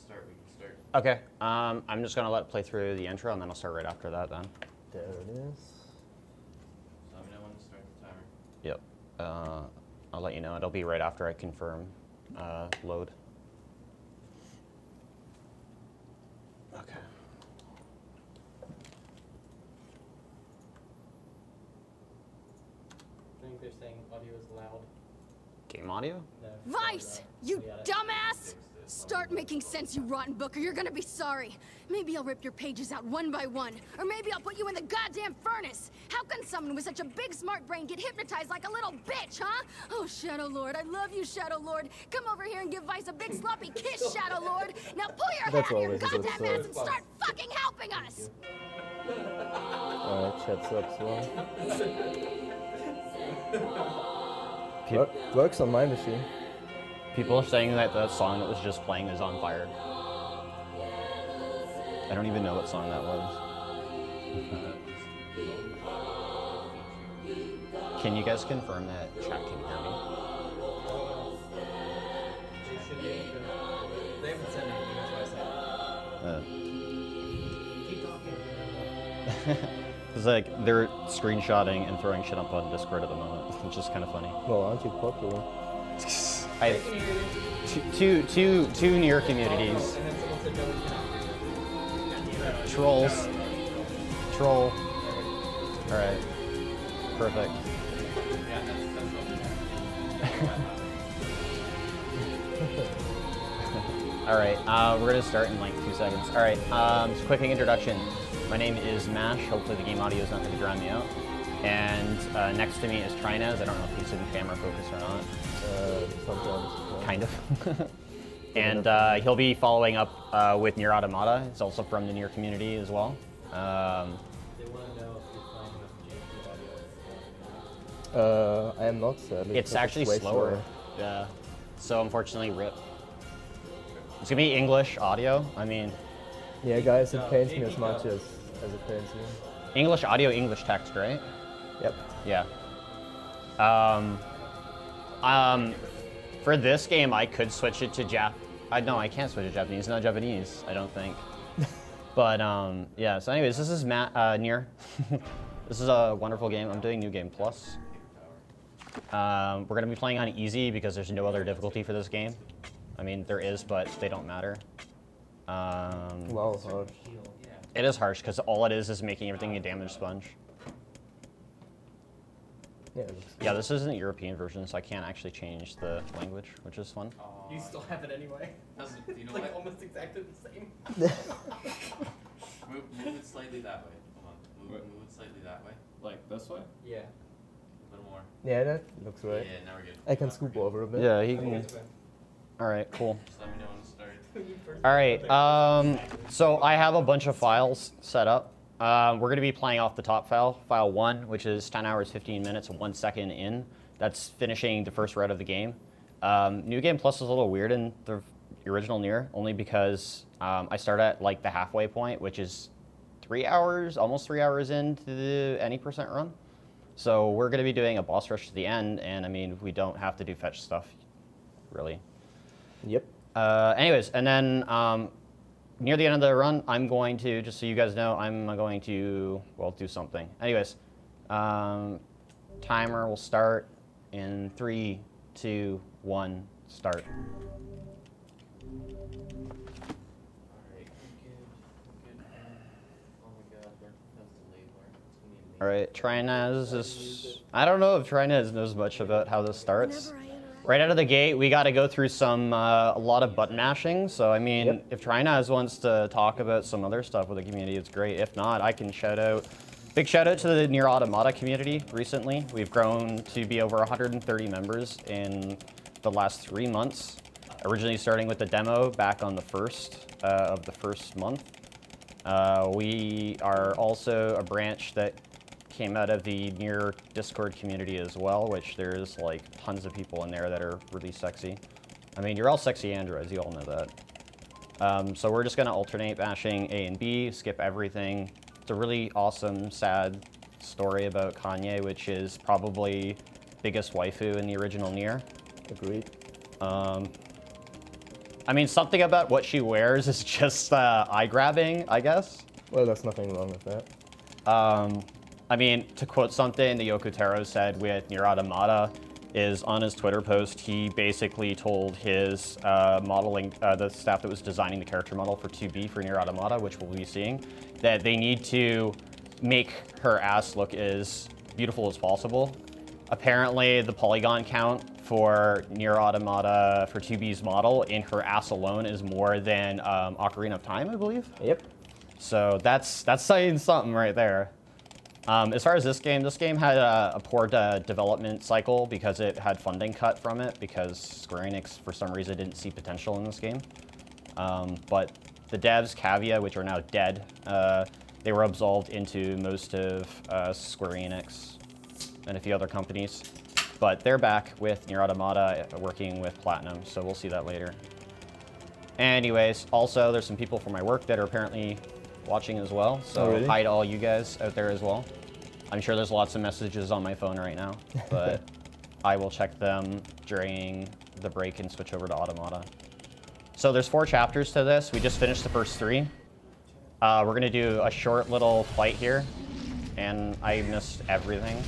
start, we can start. Okay. I'm just gonna let it play through the intro, and then I'll start right after that. Then. There it is. So let me know when to start the timer. Yep. I'll let you know. It'll be right after I confirm load. Okay. I think they're saying audio is loud. Game audio? No. Vice, you dumbass! Start making sense, you rotten book, or you're gonna be sorry. Maybe I'll rip your pages out one by one, or maybe I'll put you in the goddamn furnace. How can someone with such a big smart brain get hypnotized like a little bitch, huh? Oh, Shadow Lord, I love you, Shadow Lord. Come over here and give Vice a big sloppy kiss, Shadow Lord. Now pull your head out of your goddamn ass and start fucking helping us! Alright, chat's up slow. Works on my machine. People are saying that the song that was just playing is on fire. I don't even know what song that was. Can you guys confirm that chat can hear me? They haven't said anything, that's why I said it. Keep talking. It's like they're screenshotting and throwing shit up on Discord at the moment, which is kind of funny. Well, aren't you popular? I have two NieR communities. And then someone said no, we cannot. Trolls. Troll. Alright. Perfect. Yeah, that's what Alright, we're gonna start in like 2 seconds. Alright, just a quick introduction. My name is Mash. Hopefully the game audio is not gonna drown me out. And next to me is Trinez. I don't know if he's in camera focus or not. Sometimes. Kind of. And he'll be following up with NieR Automata. He's also from the NieR community as well. They want to know if you're playing with JP audio. I am not, sadly. It's actually slower. Yeah. So unfortunately, RIP. It's gonna be English audio. I mean. Yeah, guys, it pains me as much as it pains you. English audio, English text, right? Yep. Yeah. For this game, I could switch it to no, I can't switch it to Japanese. Not Japanese, I don't think. But yeah. So, anyways, this is NieR. This is a wonderful game. I'm doing New Game Plus. We're gonna be playing on easy because there's no other difficulty for this game. I mean, there is, but they don't matter. Wow, harsh. It is harsh because all it is making everything a damage sponge. Yeah, this isn't a European version, so I can't actually change the language, which is fun. You still have it anyway. Do you know It's like what? almost exactly the same. Move it slightly that way. Hold on. Move it slightly that way. Like this way? Yeah. A little more. Yeah, that looks right. Yeah, now we're good. I can scoop over a bit. Yeah, he can. All right, cool. Just let me know when to start. All right, so I have a bunch of files set up. We're going to be playing off the top file, file 1, which is 10 hours, 15 minutes, and 1 second in. That's finishing the first route of the game. New Game Plus is a little weird in the original NieR, only because I start at like the halfway point, which is 3 hours, almost 3 hours into the any percent run. So we're going to be doing a boss rush to the end, and I mean, we don't have to do fetch stuff, really. Yep. Anyways, and then near the end of the run, I'm going to, just so you guys know, I'm going to, well, do something. Anyways, timer will start in 3, 2, 1, start. Alright, good. Oh my god, that was delayed. All right, Trinez is, I don't know if Trinez knows much about how this starts. Right out of the gate, we got to go through a lot of button mashing. So, I mean, if Trinez wants to talk about some other stuff with the community, it's great. If not, I can shout out, big shout out to the NieR Automata community recently. We've grown to be over 130 members in the last 3 months. Originally starting with the demo back on the 1st of the first month. We are also a branch that came out of the NieR Discord community as well, which there's like tons of people in there that are really sexy. I mean, you're all sexy androids, you all know that. So we're just gonna alternate bashing A and B, skip everything. It's a really awesome, sad story about Kanye, which is probably biggest waifu in the original NieR. Agreed. I mean, something about what she wears is just eye-grabbing, I guess. Well, there's nothing wrong with that. I mean, to quote something that Yoko Taro said with NieR Automata, is on his Twitter post, he basically told his the staff that was designing the character model for 2B for NieR Automata, which we'll be seeing, that they need to make her ass look as beautiful as possible. Apparently, the polygon count for NieR Automata for 2B's model in her ass alone is more than Ocarina of Time, I believe. Yep. So that's saying something right there. As far as this game had a poor development cycle because it had funding cut from it because Square Enix, for some reason, didn't see potential in this game. But the devs, Cavia, which are now dead, they were absolved into most of Square Enix and a few other companies. But they're back with NieR Automata working with Platinum, so we'll see that later. Anyways, also, there's some people from my work that are apparently watching as well, so really? Hi to all you guys out there as well. I'm sure there's lots of messages on my phone right now, but I will check them during the break and switch over to Automata. So there's 4 chapters to this. We just finished the first 3. We're gonna do a short little fight here, and I missed everything.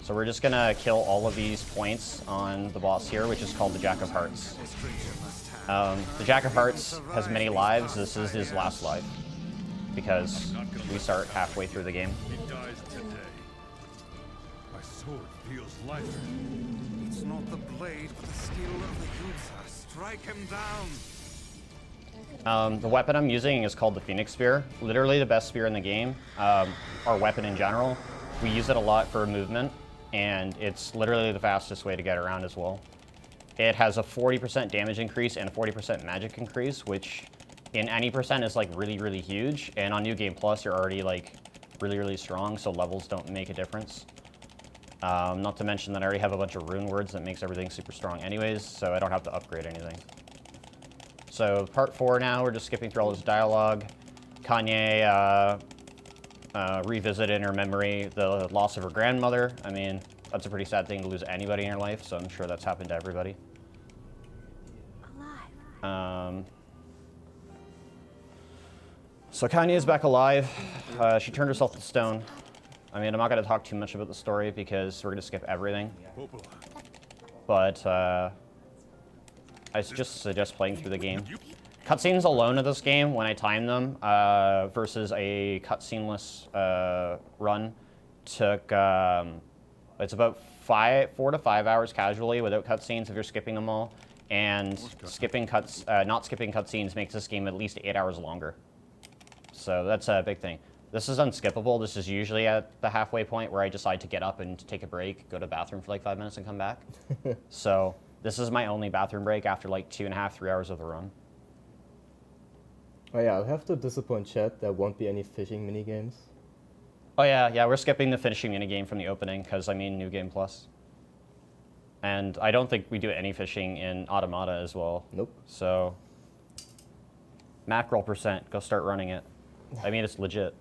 So we're just gonna kill all of these points on the boss here, which is called the Jack of Hearts. The Jack of Hearts has many lives. This is his last life, because we start halfway through the game. He dies today. My sword feels lighter. It's not the blade, but the skill of the user. Strike him down. The weapon I'm using is called the Phoenix Spear. Literally the best spear in the game. Our weapon in general. We use it a lot for movement, and it's literally the fastest way to get around as well. It has a 40% damage increase and a 40% magic increase, which in any percent is like really, really huge. And on New Game Plus, you're already like really, really strong, so levels don't make a difference. Not to mention that I already have a bunch of rune words that makes everything super strong anyways, so I don't have to upgrade anything. So part 4 now, we're just skipping through all this dialogue. Kanye revisited in her memory the loss of her grandmother. I mean, that's a pretty sad thing to lose anybody in your life, so I'm sure that's happened to everybody. So Kanye is back alive. She turned herself to stone. I mean, I'm not going to talk too much about the story because we're going to skip everything. But I just suggest playing through the game. Cutscenes alone in this game, when I time them, versus a cutsceneless run, took it's about 4 to 5 hours casually without cutscenes if you're skipping them all, and not skipping cutscenes makes this game at least 8 hours longer. So that's a big thing. This is unskippable. This is usually at the halfway point where I decide to get up and take a break, go to the bathroom for like 5 minutes and come back. So this is my only bathroom break after like 2.5, 3 hours of the run. Oh yeah, I'll have to disappoint chat. There won't be any fishing minigames. Oh yeah, we're skipping the finishing minigame from the opening because I mean New Game Plus. And I don't think we do any fishing in Automata as well. Nope. So mackerel %, go start running it. I mean, it's legit.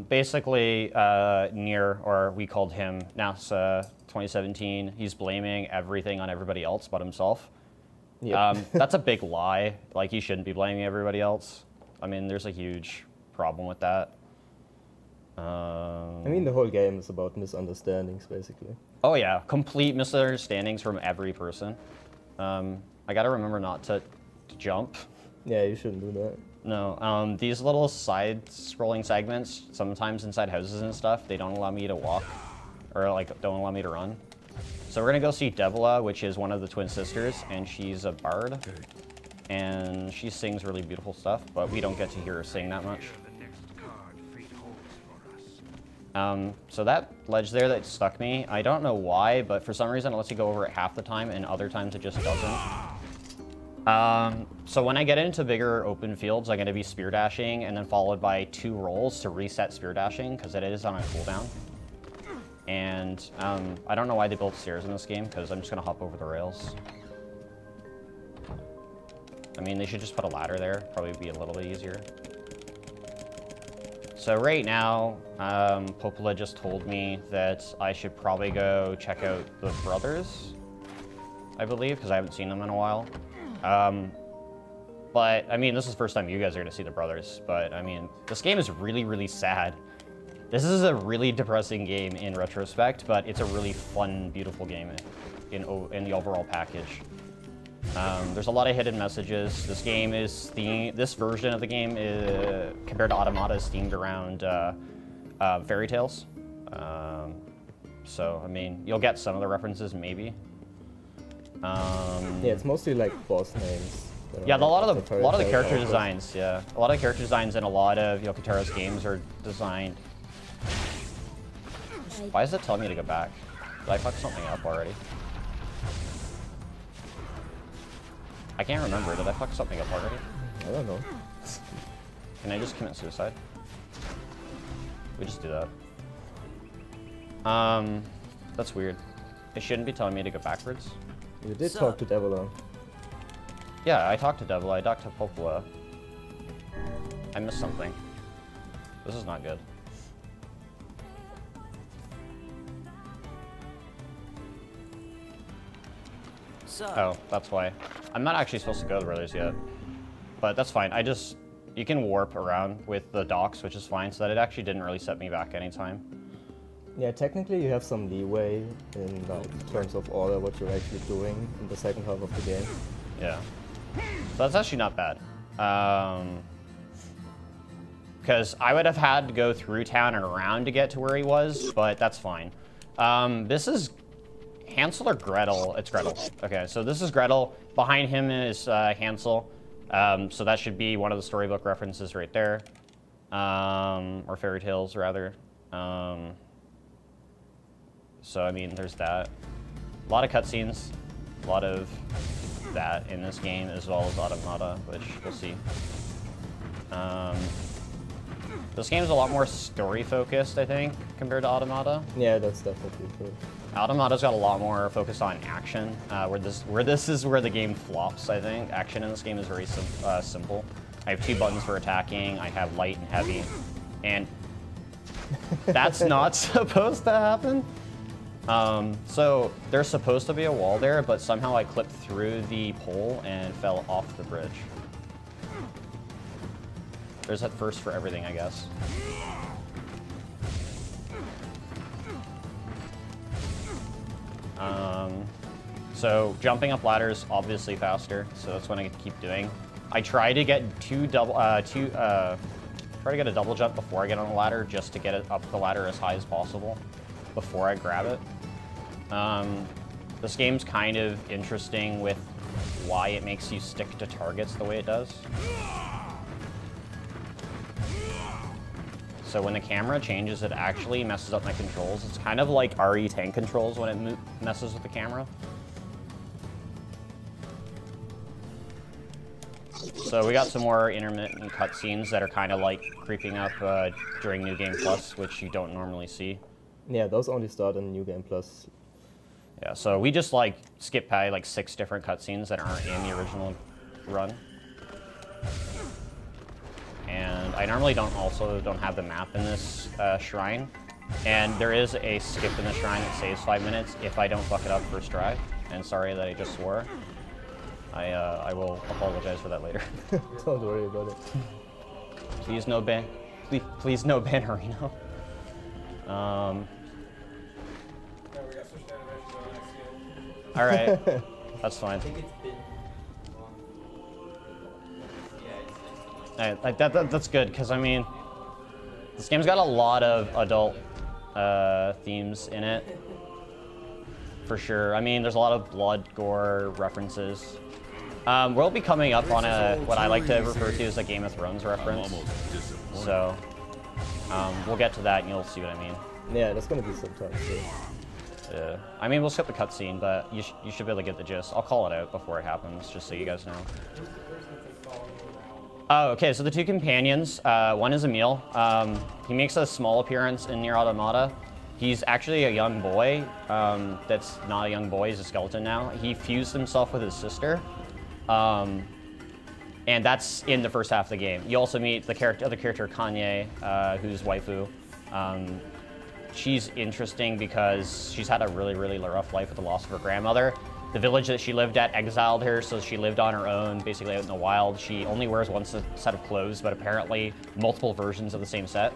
Basically, NieR, or we called him NASA 2017, he's blaming everything on everybody else but himself. Yep. That's a big lie. Like, he shouldn't be blaming everybody else. I mean, there's a huge problem with that. I mean, the whole game is about misunderstandings, basically. Oh yeah, complete misunderstandings from every person. I gotta remember not to jump. Yeah, you shouldn't do that. No, these little side-scrolling segments, sometimes inside houses and stuff, they don't allow me to walk, or like, don't allow me to run. So we're gonna go see Devila, which is one of the twin sisters, and she's a bard. And she sings really beautiful stuff, but we don't get to hear her sing that much. So that ledge there that stuck me, I don't know why, but for some reason it lets you go over it half the time, and other times it just doesn't. So when I get into bigger open fields, I'm going to be spear dashing, and then followed by 2 rolls to reset spear dashing, because it is on a cooldown. And I don't know why they built stairs in this game, because I'm just going to hop over the rails. I mean, they should just put a ladder there, probably be a little bit easier. So right now, Popola just told me that I should probably go check out the brothers, I believe, because I haven't seen them in a while. But, I mean, this is the first time you guys are going to see the brothers, but, I mean, this game is really, really sad. This is a really depressing game in retrospect, but it's a really fun, beautiful game in the overall package. There's a lot of hidden messages. This game is this version of the game, compared to Automata, is themed around fairy tales. So I mean, you'll get some of the references, maybe. Yeah, it's mostly like boss names. Yeah, a lot of the character designs. Yeah, a lot of character designs in a lot of Kotara's games are designed. Why is it telling me to go back? Did I fuck something up already? I can't remember. Did I fuck something up already? I don't know. Can I just commit suicide? We just do that. That's weird. It shouldn't be telling me to go backwards. You did talk to Devil. Yeah, I talked to Devil. I talked to Popola. I missed something. This is not good. Oh, that's why. I'm not actually supposed to go to the brothers yet. But that's fine. You can warp around with the docks, which is fine, so that it actually didn't really set me back anytime. Yeah, technically you have some leeway in like terms of order what you're actually doing in the second half of the game. Yeah. So that's actually not bad. Because I would have had to go through town and around to get to where he was, but that's fine. This is Hansel or Gretel? It's Gretel. Okay, so this is Gretel. Behind him is Hansel. So that should be one of the storybook references right there. Or fairy tales, rather. So, I mean, there's that. A lot of cutscenes. A lot of that in this game, as well as Automata, which we'll see. This game is a lot more story-focused, I think, compared to Automata. Yeah, that's definitely true. Automata's got a lot more focus on action, where this is where the game flops, I think. Action in this game is very simple. I have 2 buttons for attacking. I have light and heavy, and that's not supposed to happen. So there's supposed to be a wall there, but somehow I clipped through the pole and fell off the bridge. There's a first for everything, I guess. So jumping up ladders, obviously faster, so that's what I keep doing. I try to get try to get a double jump before I get on the ladder, just to get it up the ladder as high as possible before I grab it. This game's kind of interesting with why it makes you stick to targets the way it does. So when the camera changes, it actually messes up my controls. It's kind of like RE tank controls when it messes with the camera. So we got some more intermittent cutscenes that are kind of like creeping up during New Game Plus, which you don't normally see. Yeah, those only start in New Game Plus. Yeah, so we just like skip by like 6 different cutscenes that aren't in the original run. And I normally don't have the map in this shrine. And there is a skip in the shrine that saves 5 minutes if I don't fuck it up first try. And sorry that I just swore. I will apologize for that later. Don't worry about it. Please no ban. Please no ban Reno. All right, that's fine. That's good, because I mean, this game's got a lot of adult themes in it, for sure. I mean, there's a lot of blood, gore references. We'll be coming up on what I like to refer to as a Game of Thrones reference. So we'll get to that, and you'll see what I mean. Yeah, that's gonna be sometimes too. Yeah, I mean, we'll skip the cutscene, but you should be able to get the gist. I'll call it out before it happens, just so you guys know. Oh, okay, so the 2 companions, one is Emil. He makes a small appearance in NieR Automata. He's actually a young boy that's not a young boy, he's a skeleton now. He fused himself with his sister. And that's in the first half of the game. You also meet the other character, Kanye, who's waifu. She's interesting because she's had a really, really rough life with the loss of her grandmother. The village that she lived at exiled her, so she lived on her own, basically out in the wild. She only wears one set of clothes, but apparently multiple versions of the same set.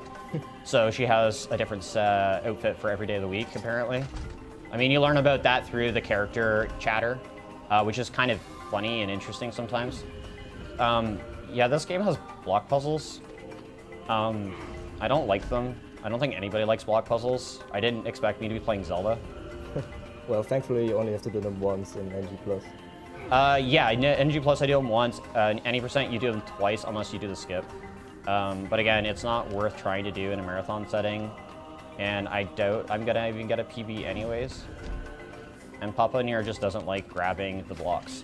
So she has a different outfit for every day of the week, apparently. I mean, you learn about that through the character chatter, which is kind of funny and interesting sometimes. Yeah, this game has block puzzles. I don't like them. I don't think anybody likes block puzzles. I didn't expect me to be playing Zelda. Well, thankfully you only have to do them once in NG+. Yeah, in NG+ I do them once. Any percent you do them twice unless you do the skip. But again, it's not worth trying to do in a marathon setting. And I doubt I'm gonna even get a PB anyways. And Papa NieR just doesn't like grabbing the blocks.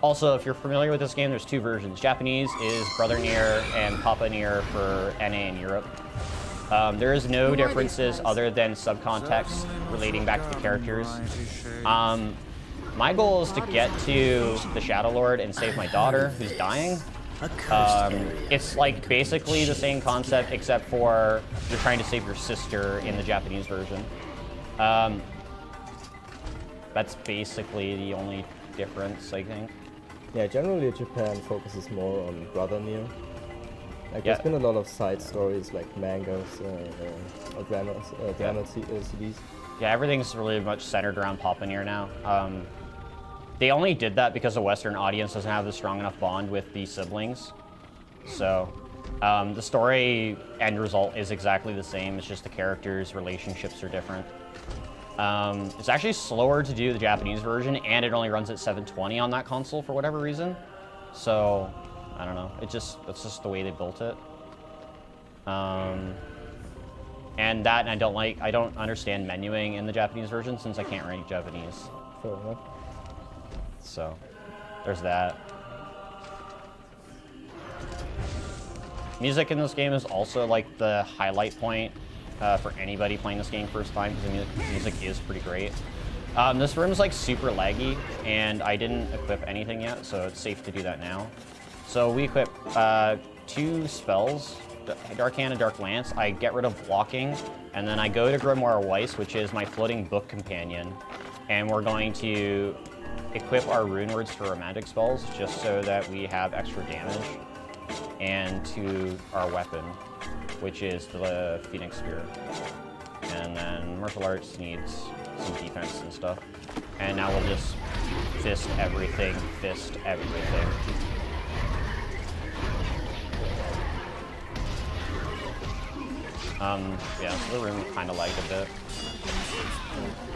Also, if you're familiar with this game, there's two versions. Japanese is Brother NieR and Papa NieR for NA in Europe. There is no differences other than subcontext relating back to the characters. My goal is to get to the Shadow Lord and save my daughter, who's dying. It's like basically the same concept, except for you're trying to save your sister in the Japanese version. That's basically the only difference, I think. Yeah, generally Japan focuses more on Brother NieR. Like, there's been a lot of side stories, like mangas or drama CDs. Yeah, everything's really much centered around Papa NieR now. They only did that because the Western audience doesn't have a strong enough bond with the siblings. So, the story end result is exactly the same, it's just the characters' relationships are different. It's actually slower to do the Japanese version, and it only runs at 720 on that console for whatever reason. So, I don't know. That's just the way they built it. And that, and I don't understand menuing in the Japanese version since I can't read Japanese. Fair enough. So, there's that. Music in this game is also like the highlight point for anybody playing this game first time, because the music is pretty great. This room is like super laggy, and I didn't equip anything yet, so it's safe to do that now. So we equip 2 spells, Dark Hand and Dark Lance. I get rid of blocking, and then I go to Grimoire Weiss, which is my floating book companion, and we're going to equip our rune words for romantic spells, just so that we have extra damage, and to our weapon, which is the Phoenix Spear. And then martial arts needs some defense and stuff. And now we'll just fist everything. Yeah, so the room kind of lagged a bit.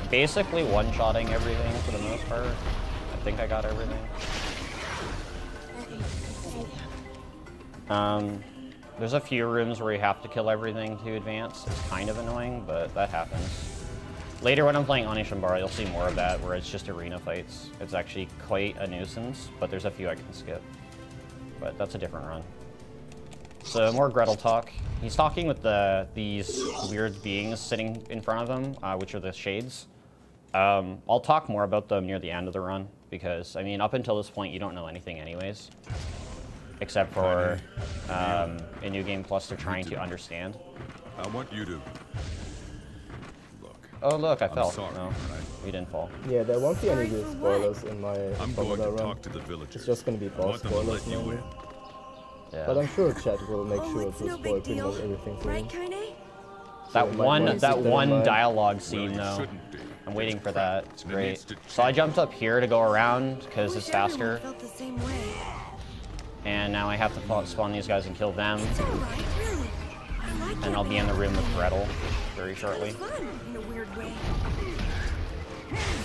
Basically one-shotting everything for the most part. I think I got everything. There's a few rooms where you have to kill everything to advance. It's kind of annoying, but that happens. Later when I'm playing Onishambara, you'll see more of that, where it's just arena fights. It's actually quite a nuisance, but there's a few I can skip. But that's a different run. So more Gretel talk. He's talking with these weird beings sitting in front of him, which are the Shades. I'll talk more about them near the end of the run, because, I mean, up until this point, you don't know anything anyways. Except for in New Game Plus, they're trying to understand. I want you to look. Oh look, I fell. Sorry, no, we didn't fall. Yeah, there won't be any real spoilers in my I'm going to run. talk to the villagers. It's just going to be boss spoilers mainly. Yeah. But I'm sure chat will make sure to spoil pretty much everything for you. That one dialogue scene though. I'm waiting for that. It's great. So I jumped up here to go around because it's faster. And now I have to spawn these guys and kill them. And I'll be in the room with Gretel very shortly.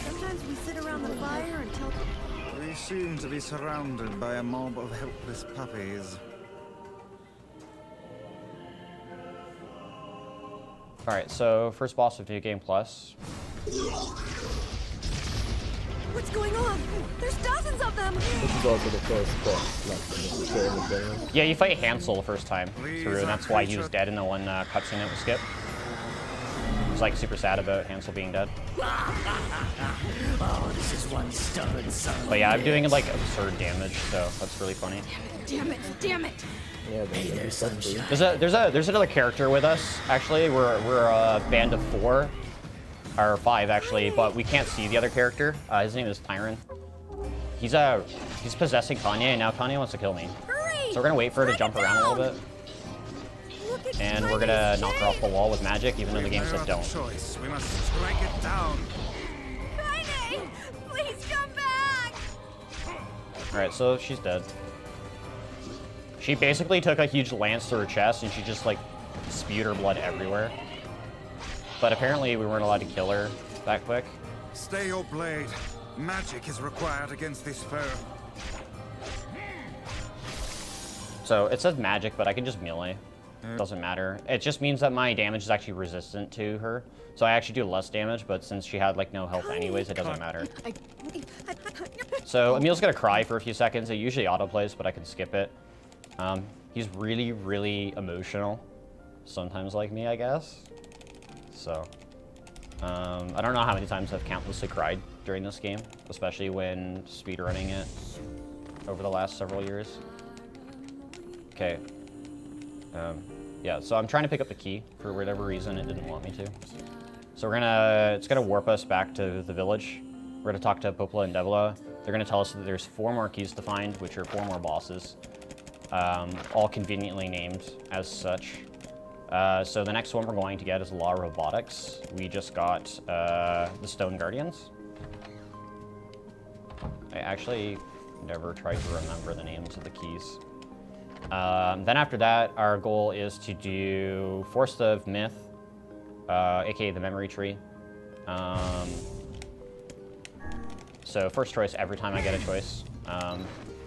Sometimes we sit around the fire and tell. We seem to be surrounded by a mob of helpless puppies. Alright, so first boss of New Game Plus. What's going on? There's dozens of them! This is also the first boss left in this game. Yeah, you fight Hansel the first time through, and that's why he was dead in the one cutscene that was skipped. He's like super sad about Hansel being dead. Oh, this is one stubborn son. But yeah, I'm doing like absurd damage, so that's really funny. Damn it! Damn it! Yeah, Hey there, sunshine. There's another character with us. Actually, we're a band of 4, or 5 actually, but we can't see the other character. His name is Tyron. He's possessing Kanye, and now Kanye wants to kill me. Hurry! So we're gonna wait for her to jump around a little bit, and we're gonna knock her off the wall with magic, even though the game said don't. Choice. We must strike it down. Kanye! Please come back! Alright, so she's dead. She basically took a huge lance to her chest and she just like spewed her blood everywhere. But apparently we weren't allowed to kill her that quick. Stay your blade. Magic is required against this foe. So it says magic, but I can just melee. Doesn't matter. It just means that my damage is actually resistant to her. So I actually do less damage, but since she had like no health anyways, it doesn't matter. So Emil's gonna cry for a few seconds. It usually autoplays, but I can skip it. He's really, really emotional. Sometimes like me, I guess. So, I don't know how many times I've countlessly cried during this game, especially when speedrunning it over the last several years. Okay. Yeah, so I'm trying to pick up the key. For whatever reason, it didn't want me to. So it's gonna warp us back to the village. We're gonna talk to Popola and Devila. They're gonna tell us that there's 4 more keys to find, which are 4 more bosses. All conveniently named as such. So the next one we're going to get is Law Robotics. We just got the Stone Guardians. I actually never tried to remember the names of the keys. Then after that, our goal is to do Force of Myth, aka the Memory Tree. So first choice every time I get a choice.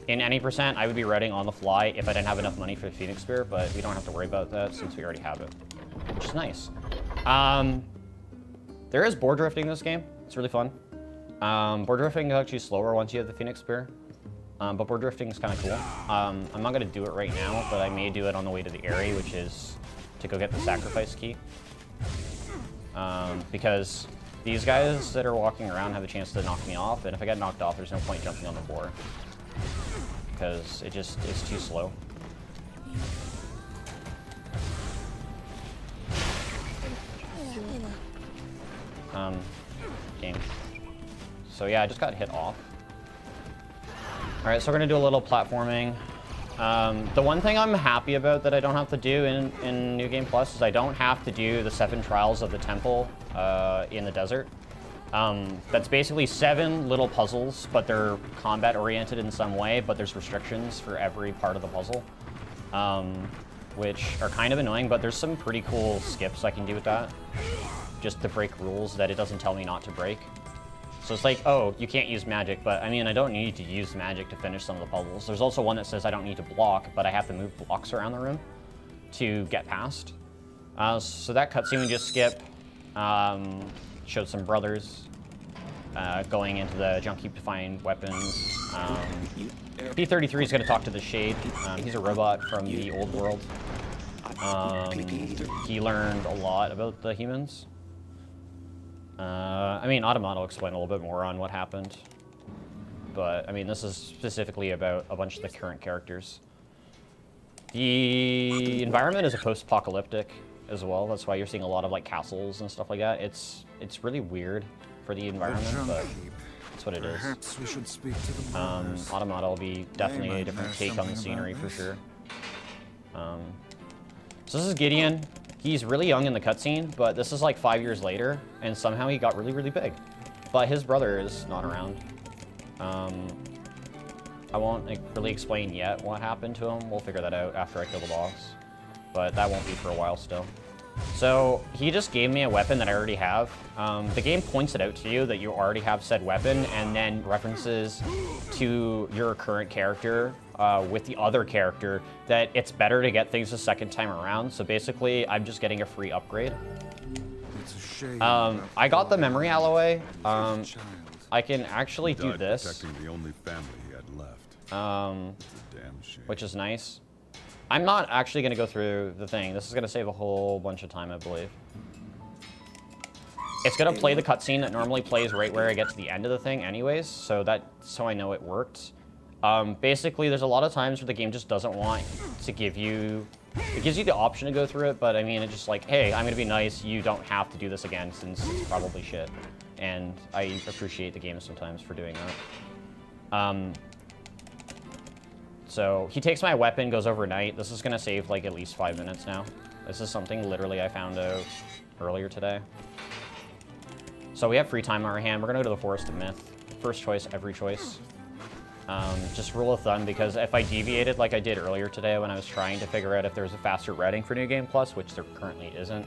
In any percent, I would be writing on the fly if I didn't have enough money for the Phoenix Spear, but we don't have to worry about that since we already have it, which is nice. There is board drifting in this game. It's really fun. Board drifting is actually slower once you have the Phoenix Spear, but board drifting is kind of cool. I'm not going to do it right now, but I may do it on the way to the area, which is to go get the sacrifice key. Because these guys that are walking around have a chance to knock me off, and if I get knocked off, there's no point jumping on the board. Because it's too slow. Game. So yeah, I just got hit off. Alright, so we're gonna do a little platforming. The one thing I'm happy about that I don't have to do in New Game Plus is I don't have to do the 7 trials of the temple in the desert. That's basically 7 little puzzles, but they're combat oriented in some way, but there's restrictions for every part of the puzzle, which are kind of annoying, but there's some pretty cool skips I can do with that, just to break rules that it doesn't tell me not to break. So it's like, oh, you can't use magic, but I mean, I don't need to use magic to finish some of the puzzles. There's also one that says I don't need to block, but I have to move blocks around the room to get past. So that cutscene we just skip. Showed some brothers going into the junk heap to find weapons. P-33 is going to talk to the Shade. He's a robot from the old world. He learned a lot about the humans. I mean, Automata will explain a little bit more on what happened. But, I mean, this is specifically about a bunch of the current characters. The environment is a post-apocalyptic as well. That's why you're seeing a lot of like castles and stuff like that. It's really weird for the environment, but that's what it is. Perhaps we should speak to the brothers. Automata will be definitely a different take on the scenery for sure. So this is Gideon. He's really young in the cutscene, but this is like 5 years later, and somehow he got really, really big. But his brother is not around. I won't really explain yet what happened to him. We'll figure that out after I kill the boss. But that won't be for a while still. So he just gave me a weapon that I already have. The game points it out to you that you already have said weapon, and then references to your current character with the other character that it's better to get things a second time around. So basically, I'm just getting a free upgrade. It's a shame. I got the memory alloy. I can actually do this, Protecting the only family he had left. um, Damn shame. which is nice. I'm not actually going to go through the thing. This is going to save a whole bunch of time, I believe. it's gonna play the cutscene that normally plays right where I get to the end of the thing anyways, so I know it worked. Basically, there's a lot of times where the game just doesn't want to give you... It gives you the option to go through it, but I mean, it's just like, hey, I'm gonna be nice, you don't have to do this again since it's probably shit. And I appreciate the game sometimes for doing that. So he takes my weapon, goes overnight. This is gonna save like at least 5 minutes now. This is something literally I found out earlier today. So we have free time on our hand. We're gonna go to the Forest of Myth. First choice, every choice. Just rule of thumb, because if I deviated like I did earlier today when I was trying to figure out if there was a faster routing for New Game Plus, which there currently isn't,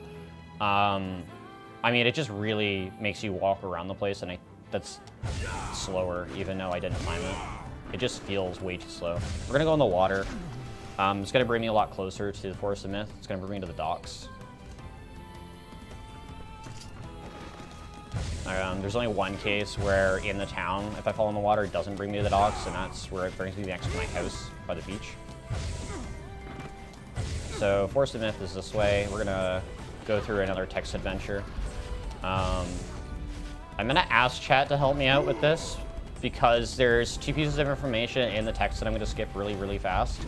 I mean, it just really makes you walk around the place, and that's slower, even though I didn't time it. It just feels way too slow. We're gonna go in the water. It's gonna bring me a lot closer to the Forest of Myth. It's gonna bring me to the docks. There's only one case where in the town, if I fall in the water, it doesn't bring me to the docks, and that's where it brings me next to my house by the beach. So Forest of Myth is this way. We're gonna go through another text adventure. I'm gonna ask chat to help me out with this, because there's 2 pieces of information in the text that I'm gonna skip really, really fast.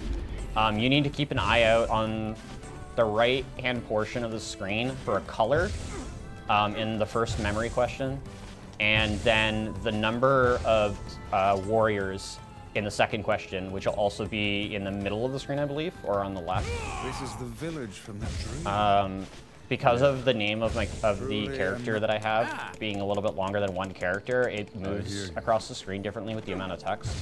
You need to keep an eye out on the right-hand portion of the screen for a color in the first memory question, and then the number of warriors in the second question, which will also be in the middle of the screen, I believe, or on the left. This is the village from the dream. Because of the name of the character that I have being a little bit longer than one character, it moves across the screen differently with the amount of text.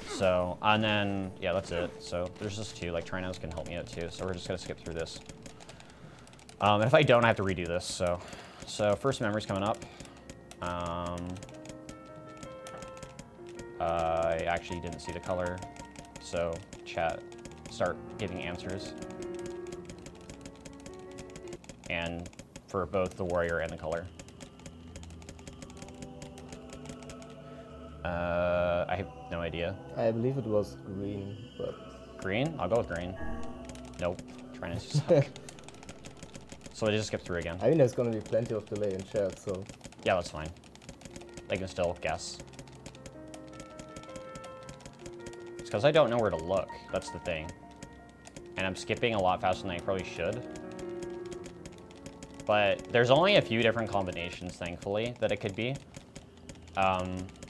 So, and then, yeah, that's it. So there's just 2, like Trinos can help me out too, so we're just gonna skip through this. And if I don't, I have to redo this, so first memory's coming up. I actually didn't see the color, so chat, start giving answers. And for both the warrior and the color. I have no idea. I believe it was green, but... Green? I'll go with green. Nope. Trying to suck. So I just skip through again. I mean, there's gonna be plenty of delay in chat, so... Yeah, that's fine. They can still guess. It's because I don't know where to look. That's the thing. And I'm skipping a lot faster than I probably should. But there's only a few different combinations, thankfully, that it could be.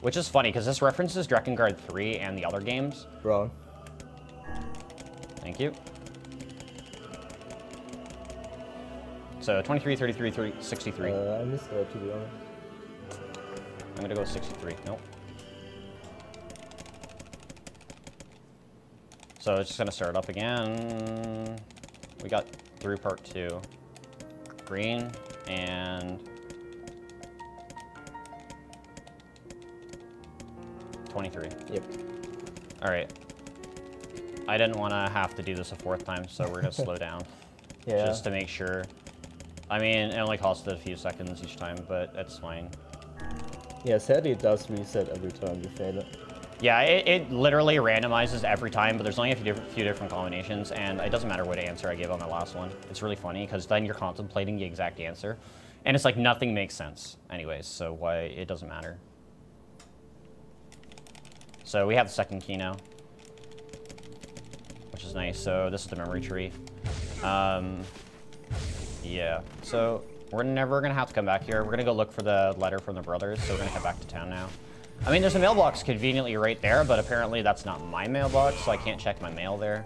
Which is funny, because this references Drakengard 3 and the other games. Wrong. Thank you. So 23, 33, 63. I missed that, to be honest. I'm gonna go with 63. Nope. So it's just gonna start up again. We got through part 2. Green and 23. Yep. All right. I didn't want to have to do this a 4th time, so we're gonna slow down. Yeah. Just to make sure. I mean, it only costed a few seconds each time, but it's fine. Yeah, sadly it does reset every time you fail it. Yeah, it literally randomizes every time, but there's only a few different combinations, and it doesn't matter what answer I give on the last one. It's really funny, because then you're contemplating the exact answer, and it's like nothing makes sense anyways, so why it doesn't matter. So we have the second key now, which is nice. So this is the memory tree. Yeah, so we're never gonna have to come back here. We're gonna go look for the letter from the brothers, so we're gonna head back to town now. I mean, there's a mailbox conveniently right there, but apparently that's not my mailbox, so I can't check my mail there.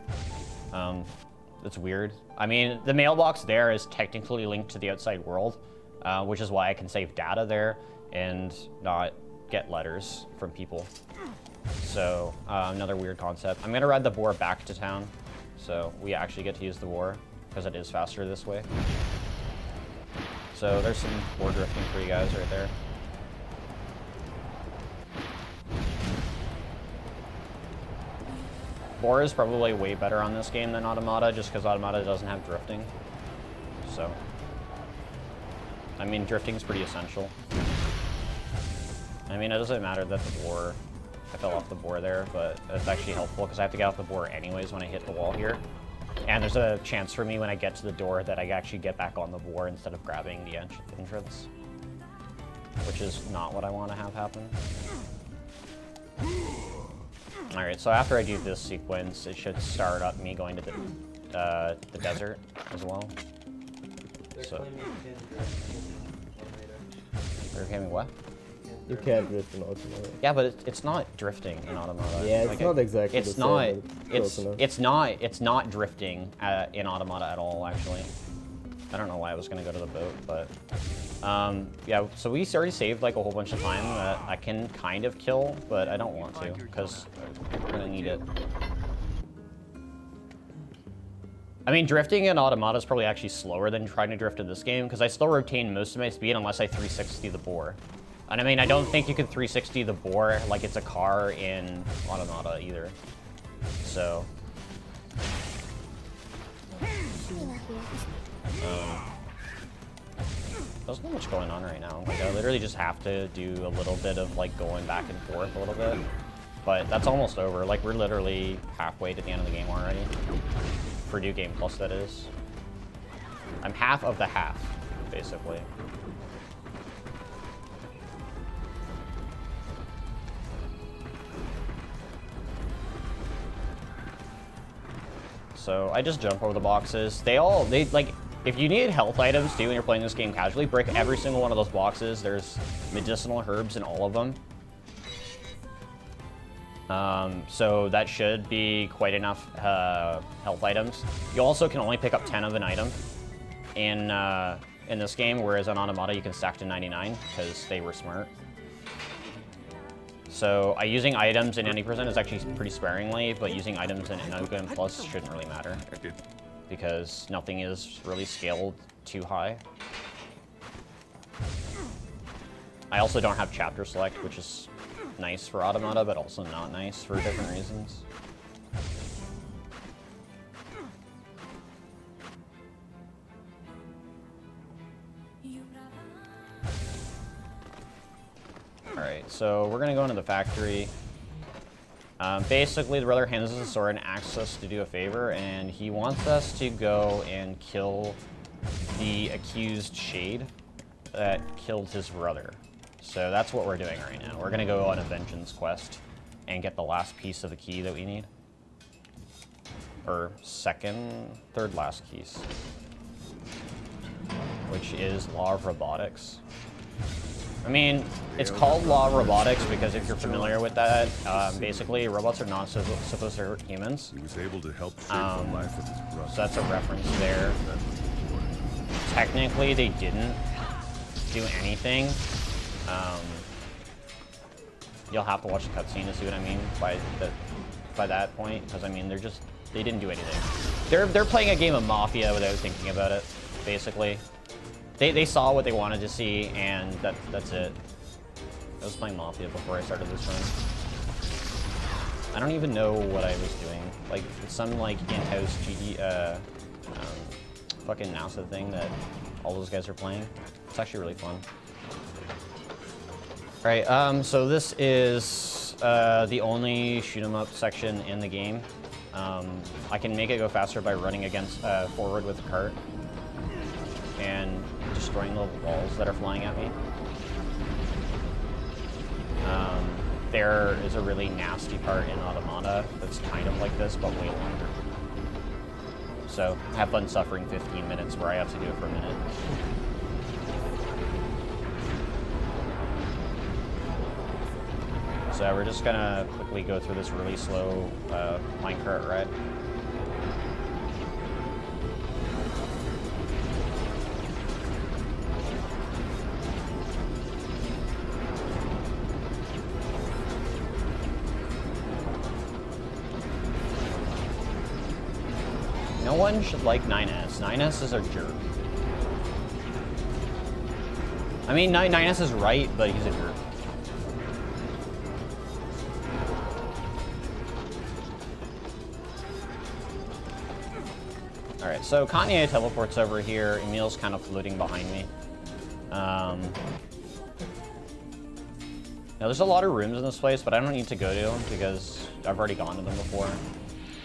That's weird. I mean, the mailbox there is technically linked to the outside world, which is why I can save data there and not get letters from people. So, another weird concept. I'm gonna ride the boar back to town, so we actually get to use the boar, because it is faster this way. So there's some boar drifting for you guys right there. Boar is probably way better on this game than Automata, just because Automata doesn't have drifting. So, I mean, drifting is pretty essential. I mean, it doesn't matter that the boar, I fell off the boar there, but it's actually helpful because I have to get off the boar anyways when I hit the wall here. And there's a chance for me when I get to the door that I actually get back on the boar instead of grabbing the entrance. which is not what I want to have happen. Alright, so after I do this sequence, it should start up me going to the desert as well. So, they're claiming what? You can't drift in Automata. Yeah, but it's not drifting in Automata. Yeah, it's like not exactly it's the not, same, but it's not drifting in Automata at all, actually. I don't know why I was gonna go to the boat, but yeah. So we already saved like a whole bunch of time that I can kind of kill, but I don't want to because we're gonna need it. I mean, drifting in Automata is probably actually slower than trying to drift in this game because I still retain most of my speed unless I 360 the boar. And I mean, I don't think you can 360 the boar like it's a car in Automata either. So. There's not much going on right now. Like, I literally just have to do a little bit of like going back and forth a little bit. But that's almost over. Like, we're literally halfway to the end of the game already. For New Game Plus, that is. I'm half of the half, basically. So I just jump over the boxes. They like, if you need health items too when you're playing this game casually, break every single one of those boxes. There's medicinal herbs in all of them. So that should be quite enough health items. You also can only pick up 10 of an item in this game, whereas on Automata you can stack to 99 because they were smart. So using items in 90% is actually pretty sparingly, but using items in New Game Plus shouldn't really matter because nothing is really scaled too high. I also don't have chapter select, which is nice for Automata, but also not nice for different reasons. Alright, so we're gonna go into the factory. Basically, the brother hands us a sword and asks us to do a favor, and he wants us to go and kill the accused Shade that killed his brother. So that's what we're doing right now. We're gonna go on a vengeance quest and get the last piece of the key that we need. Or third last keys. Which is Law of Robotics. I mean, it's called Law of Robotics because if you're familiar with that, basically robots are not supposed to hurt humans. He was able to help save the life of his brother. So that's a reference there. Technically, they didn't do anything. You'll have to watch the cutscene to see what I mean by that point, because I mean they didn't do anything. They're playing a game of Mafia without thinking about it, basically. They saw what they wanted to see, and that's it. I was playing Mafia before I started this run. I don't even know what I was doing. Like, some, like, in-house fucking NASA thing that all those guys are playing. It's actually really fun. Alright, so this is the only shoot-'em-up section in the game. I can make it go faster by running forward with the cart and destroying the walls that are flying at me. There is a really nasty part in Automata that's kind of like this, but way longer. So have fun suffering 15 minutes where I have to do it for a minute. So we're just gonna quickly go through this really slow minecart ride. No one should like 9S. 9S is a jerk. I mean, 9S is right, but he's a jerk. Alright, so Kanye teleports over here. Emil's kind of floating behind me. Now, there's a lot of rooms in this place, but I don't need to go to them because I've already gone to them before.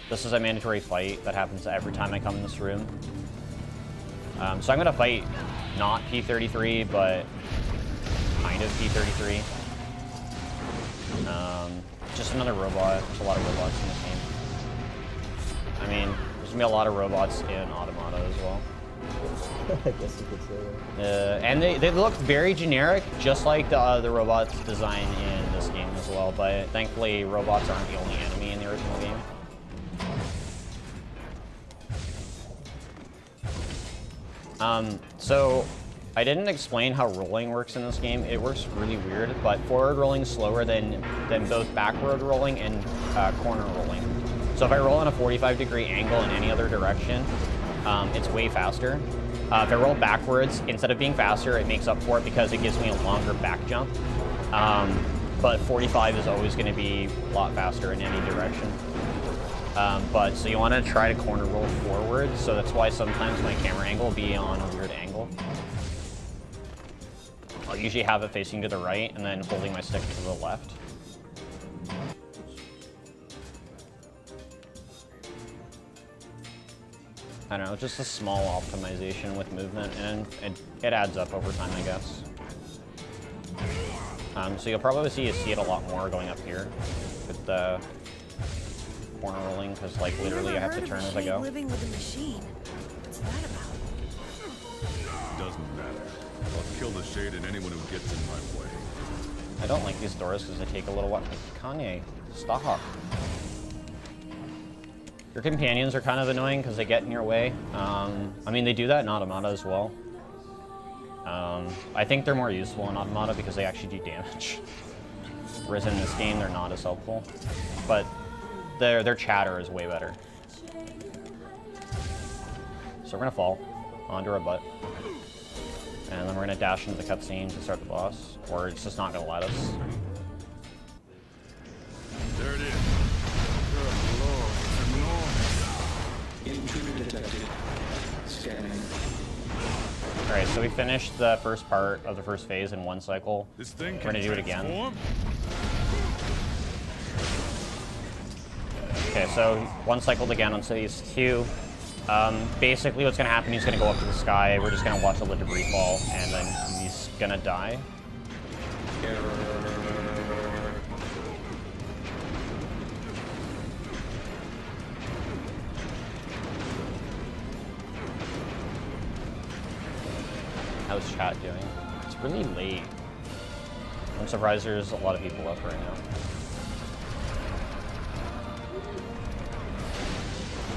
This is a mandatory fight that happens every time I come in this room. So I'm going to fight not P33, but kind of P-33. Just another robot. There's a lot of robots in this game. I mean, there's gonna be a lot of robots in Automata as well. I guess you could say that. And they look very generic, just like the robots design in this game as well. But thankfully, robots aren't the only enemy in the original game. So I didn't explain how rolling works in this game. It works really weird, but forward rolling is slower than both backward rolling and corner rolling. So if I roll in a 45-degree angle in any other direction, it's way faster. If I roll backwards, instead of being faster, it makes up for it because it gives me a longer back jump. But 45 is always going to be a lot faster in any direction. So you want to try to corner roll forward, so that's why sometimes my camera angle will be on a weird angle. I'll usually have it facing to the right and then holding my stick to the left. I don't know, just a small optimization with movement, and it adds up over time, I guess. So you'll probably see it a lot more going up here with the corner rolling, because like literally I have to turn as I go. Living with a machine. What's that about? Doesn't matter. I'll kill the Shade and anyone who gets in my way. I don't like these doors because they take a little while. Kanye, stop. Your companions are kind of annoying because they get in your way. I mean, they do that in Automata as well. I think they're more useful in Automata because they actually do damage. Whereas in this game, they're not as helpful. But their chatter is way better. So we're gonna fall onto our butt. And then we're gonna dash into the cutscene to start the boss. Or it's just not gonna let us. There it is. Intruder detected. Scanning. Alright, so we finished the first part of the first phase in one cycle. This thing We're gonna do it again. transform? Okay, so one cycled again on phase 2. Basically what's gonna happen, he's gonna go up to the sky, we're just gonna watch all the debris fall, and then he's gonna die. How's chat doing? It's really late. I'm surprised there's a lot of people up right now.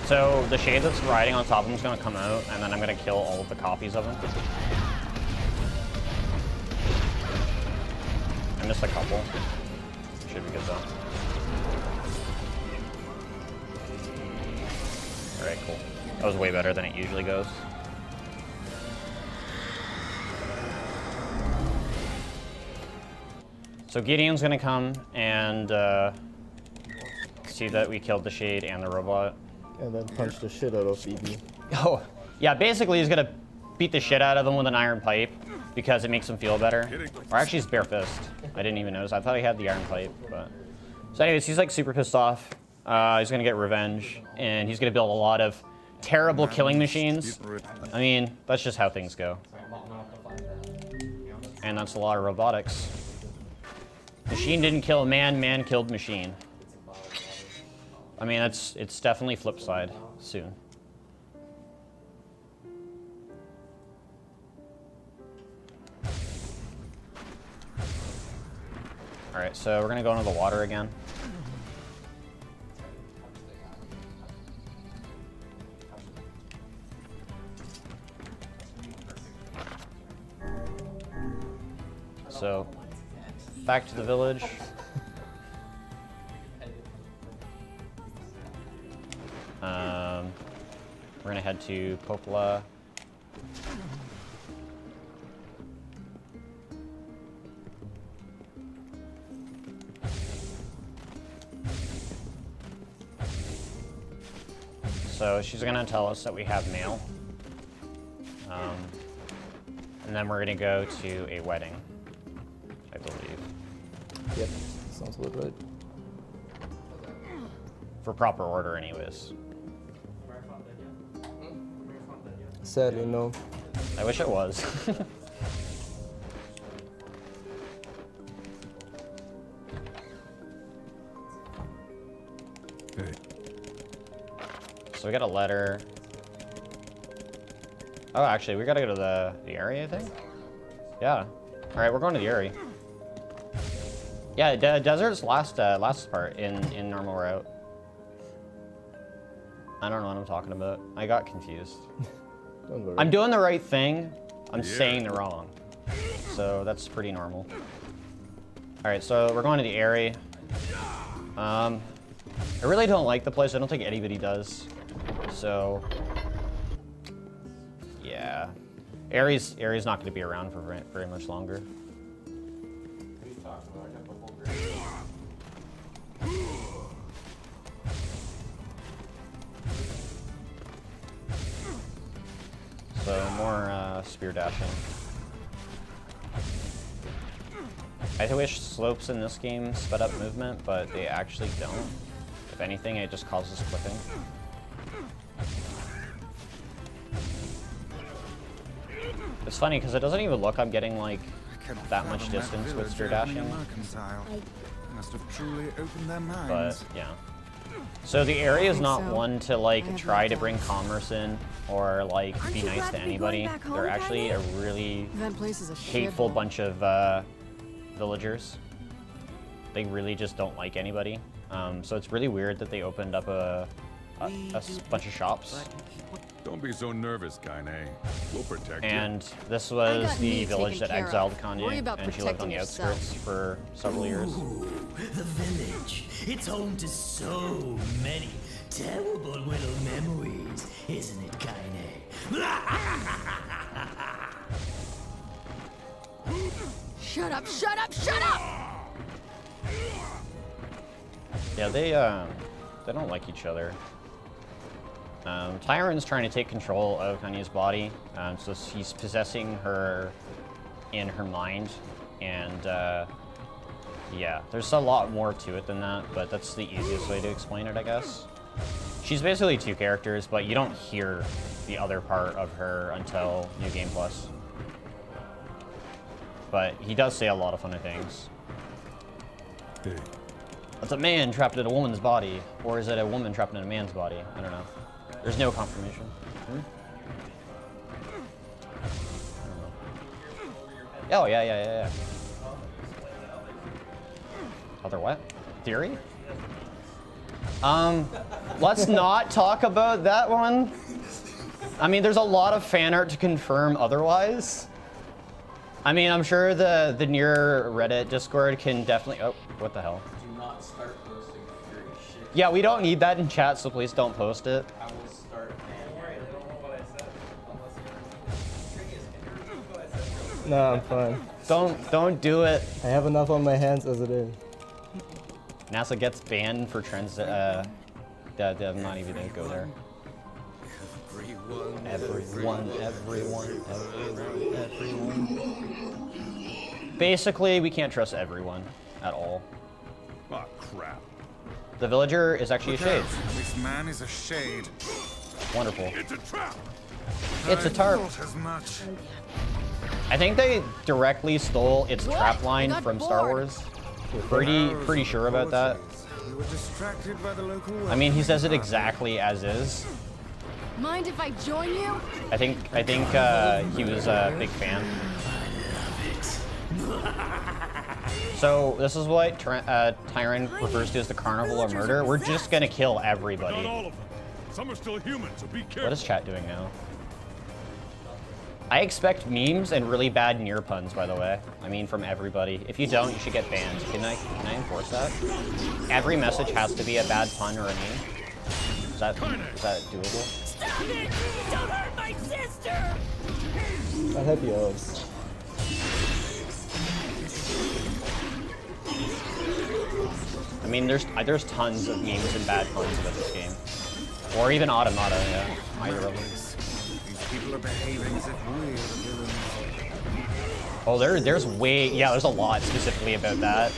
So the Shade that's riding on top of him is going to come out, and then I'm going to kill all of the copies of him. I missed a couple. Should be good though. Alright, cool. That was way better than it usually goes. So Gideon's gonna come and see that we killed the Shade and the robot. And then punch the shit out of EB. Oh, yeah, basically he's gonna beat the shit out of him with an iron pipe because it makes him feel better. Or actually it's bare fist. I didn't even notice. I thought he had the iron pipe, but... So anyways, he's like super pissed off. He's gonna get revenge, and he's gonna build a lot of terrible killing machines. I mean, that's just how things go. And that's a lot of robotics. Machine didn't kill man, man killed machine. I mean, it's definitely flip side soon. All right, so we're gonna go into the water again. So, back to the village. We're gonna head to Popola. So she's gonna tell us that we have mail. And then we're gonna go to a wedding, I believe. Yep, sounds about right. For proper order anyways. Sadly, no. I wish it was. so we got a letter. Oh, actually, we gotta go to the area, I think? Yeah. Alright, we're going to the area. Yeah, desert's last part in normal route. I don't know what I'm talking about. I got confused. Don't worry. I'm doing the right thing. I'm saying the wrong. So that's pretty normal. Alright, so we're going to the area. I really don't like the place. I don't think anybody does. So, yeah. Ares not going to be around for very much longer. So more spear dashing. I wish slopes in this game sped up movement, but they actually don't. If anything, it just causes clipping. It's funny because it doesn't even look I'm getting like that much distance with spear dashing. Must have truly opened their minds. But yeah. So the area is not one to like try to bring commerce in or like be nice to anybody. They're actually a really hateful bunch of villagers. They really just don't like anybody. So it's really weird that they opened up a bunch of shops. Don't be so nervous, Kaine. We'll protect you. And this was the village that exiled Kanye, and she lived on the outskirts for several years. Ooh, the village. It's home to so many terrible little memories, isn't it, Kaine? Shut up, shut up, shut up! Yeah, they don't like each other. Tyron's trying to take control of Kanye's body, so he's possessing her in her mind, and yeah, there's a lot more to it than that, but that's the easiest way to explain it, I guess. She's basically two characters, but you don't hear the other part of her until New Game Plus. But he does say a lot of funny things. Hey. That's a man trapped in a woman's body, or is it a woman trapped in a man's body? I don't know. There's no confirmation. Oh, yeah. Other what? Theory? Let's not talk about that one. I mean, there's a lot of fan art to confirm otherwise. I mean, I'm sure the NieR Reddit Discord can definitely... Oh, what the hell? Do not start posting Fury shit. Yeah, we don't need that in chat, so please don't post it. I will start. Don't worry, they don't know what I said. Unless you're... No, I'm fine. Don't do it. I have enough on my hands as it is. NASA gets banned for trends. I'm not even gonna go there. Everyone. Basically, we can't trust everyone at all. Oh, crap. The villager is actually a shade. This man is a shade. Wonderful. It's a trap. It's a tarp. As much. I think they directly stole its trap line from Star Wars. Pretty sure about that. We were distracted by the local I mean, he says it exactly as is. Mind if I join you? I think he was a big fan. So this is what Tyron refers to as the carnival of murder. We're just gonna kill everybody. Not all of them. Some are still human, so be careful. What is chat doing now? I expect memes and really bad NieR puns, by the way. I mean, from everybody. If you don't, you should get banned. Can I enforce that? Every message has to be a bad pun or a meme. Is that doable? Stop it! Don't hurt my sister! I'll help you out. I mean, there's tons of memes and bad puns about this game. Or even Automata, yeah. Either of them. These people are behaving as if we are the villains. Oh, there's a lot specifically about that.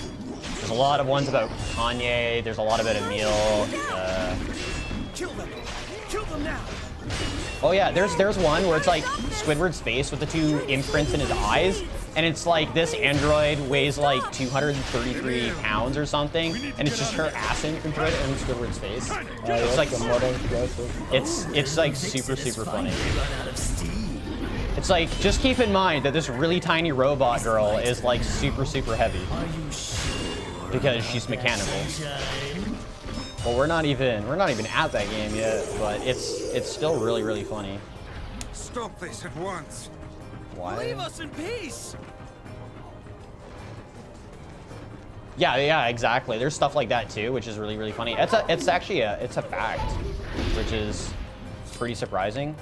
There's a lot of ones about Kanye, there's a lot about Emil. Kill them! Kill them now! Oh yeah, there's one where it's like Squidward's face with the two imprints in his eyes, and it's like this android weighs like 233 pounds or something, and it's just her ass into it and Squidward's face. It's like it's like super funny. It's like, just keep in mind that this really tiny robot girl is like super heavy because she's mechanical. Well, we're not even at that game yet, but it's still really funny. Stop this at once. Why? Leave us in peace. Yeah, exactly. There's stuff like that too, which is really funny. It's actually a fact, which is pretty surprising.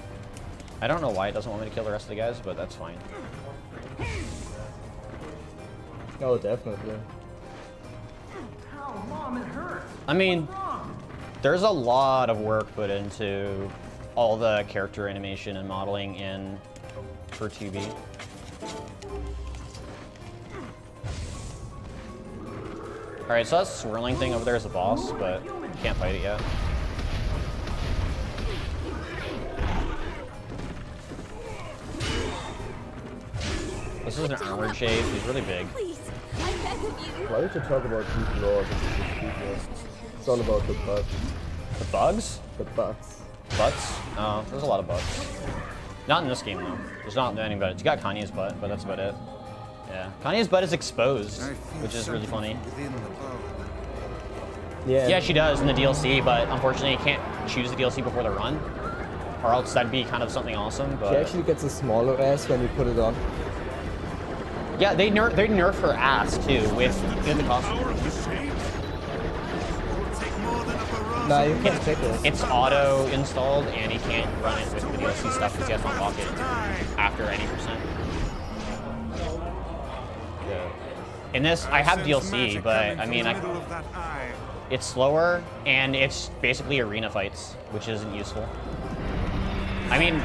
I don't know why it doesn't want me to kill the rest of the guys, but that's fine. Oh, definitely. Ow, Mom, it hurts. I mean, there's a lot of work put into all the character animation and modeling in for 2B. Alright, so that swirling thing over there is a boss, but can't fight it yet. This is an armored shape. He's really big. Please, I beg of you. Why did you talk about deep lore? It's all about the bugs. The bugs? The bugs. Butts? Oh, there's a lot of bugs. Not in this game, though. There's not any bugs. You got Kanye's butt, but that's about it. Yeah. Kanye's butt is exposed, which is really funny. Yeah, she does in the DLC, but unfortunately you can't choose the DLC before the run. Or else that'd be kind of something awesome, but... She actually gets a smaller ass when you put it on. Yeah, they nerf her ass, too, with the costume. Nah, you can't pick it. It's auto-installed, and you can't run it with the DLC stuff because you have to unlock it after any percent. Yeah. In this, I have DLC, but, I mean, it's slower, and it's basically arena fights, which isn't useful. I mean,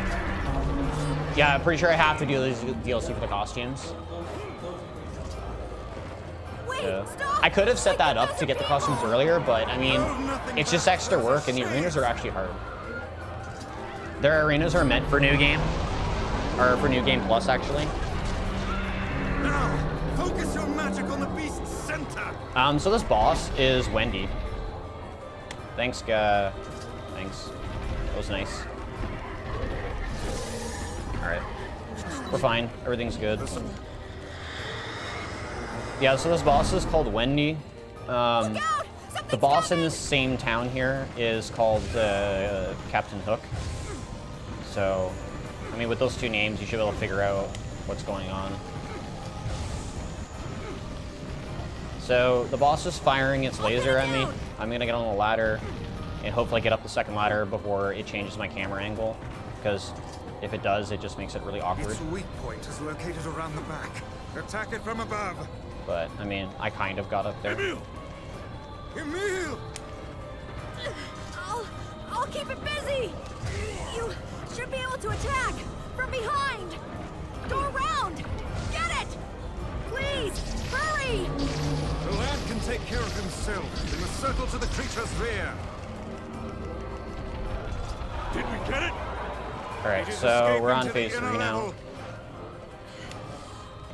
yeah, I'm pretty sure I have to do this DLC for the costumes. Yeah. I could have set that up to get the costumes earlier, but I mean, it's just extra work, and the arenas are actually hard. Their arenas are meant for New Game, or for New Game Plus, actually. Now, focus your magic on the beast's center. So this boss is Wendy. Thanks, thanks. That was nice. All right, we're fine. Everything's good. Yeah, so this boss is called Wendy. The boss in this same town here is called Captain Hook. So, I mean, with those two names, you should be able to figure out what's going on. So, the boss is firing its laser at me. I'm gonna get on the ladder and hopefully get up the second ladder before it changes my camera angle. Because if it does, it just makes it really awkward. Its weak point is located around the back. Attack it from above. But, I mean, I kind of got up there. Emil! I'll keep it busy. You should be able to attack from behind. Go around. Get it. Please, hurry. The lad can take care of himself. We must circle to the creature's rear. Did we get it? Alright, so we're on phase 3 now.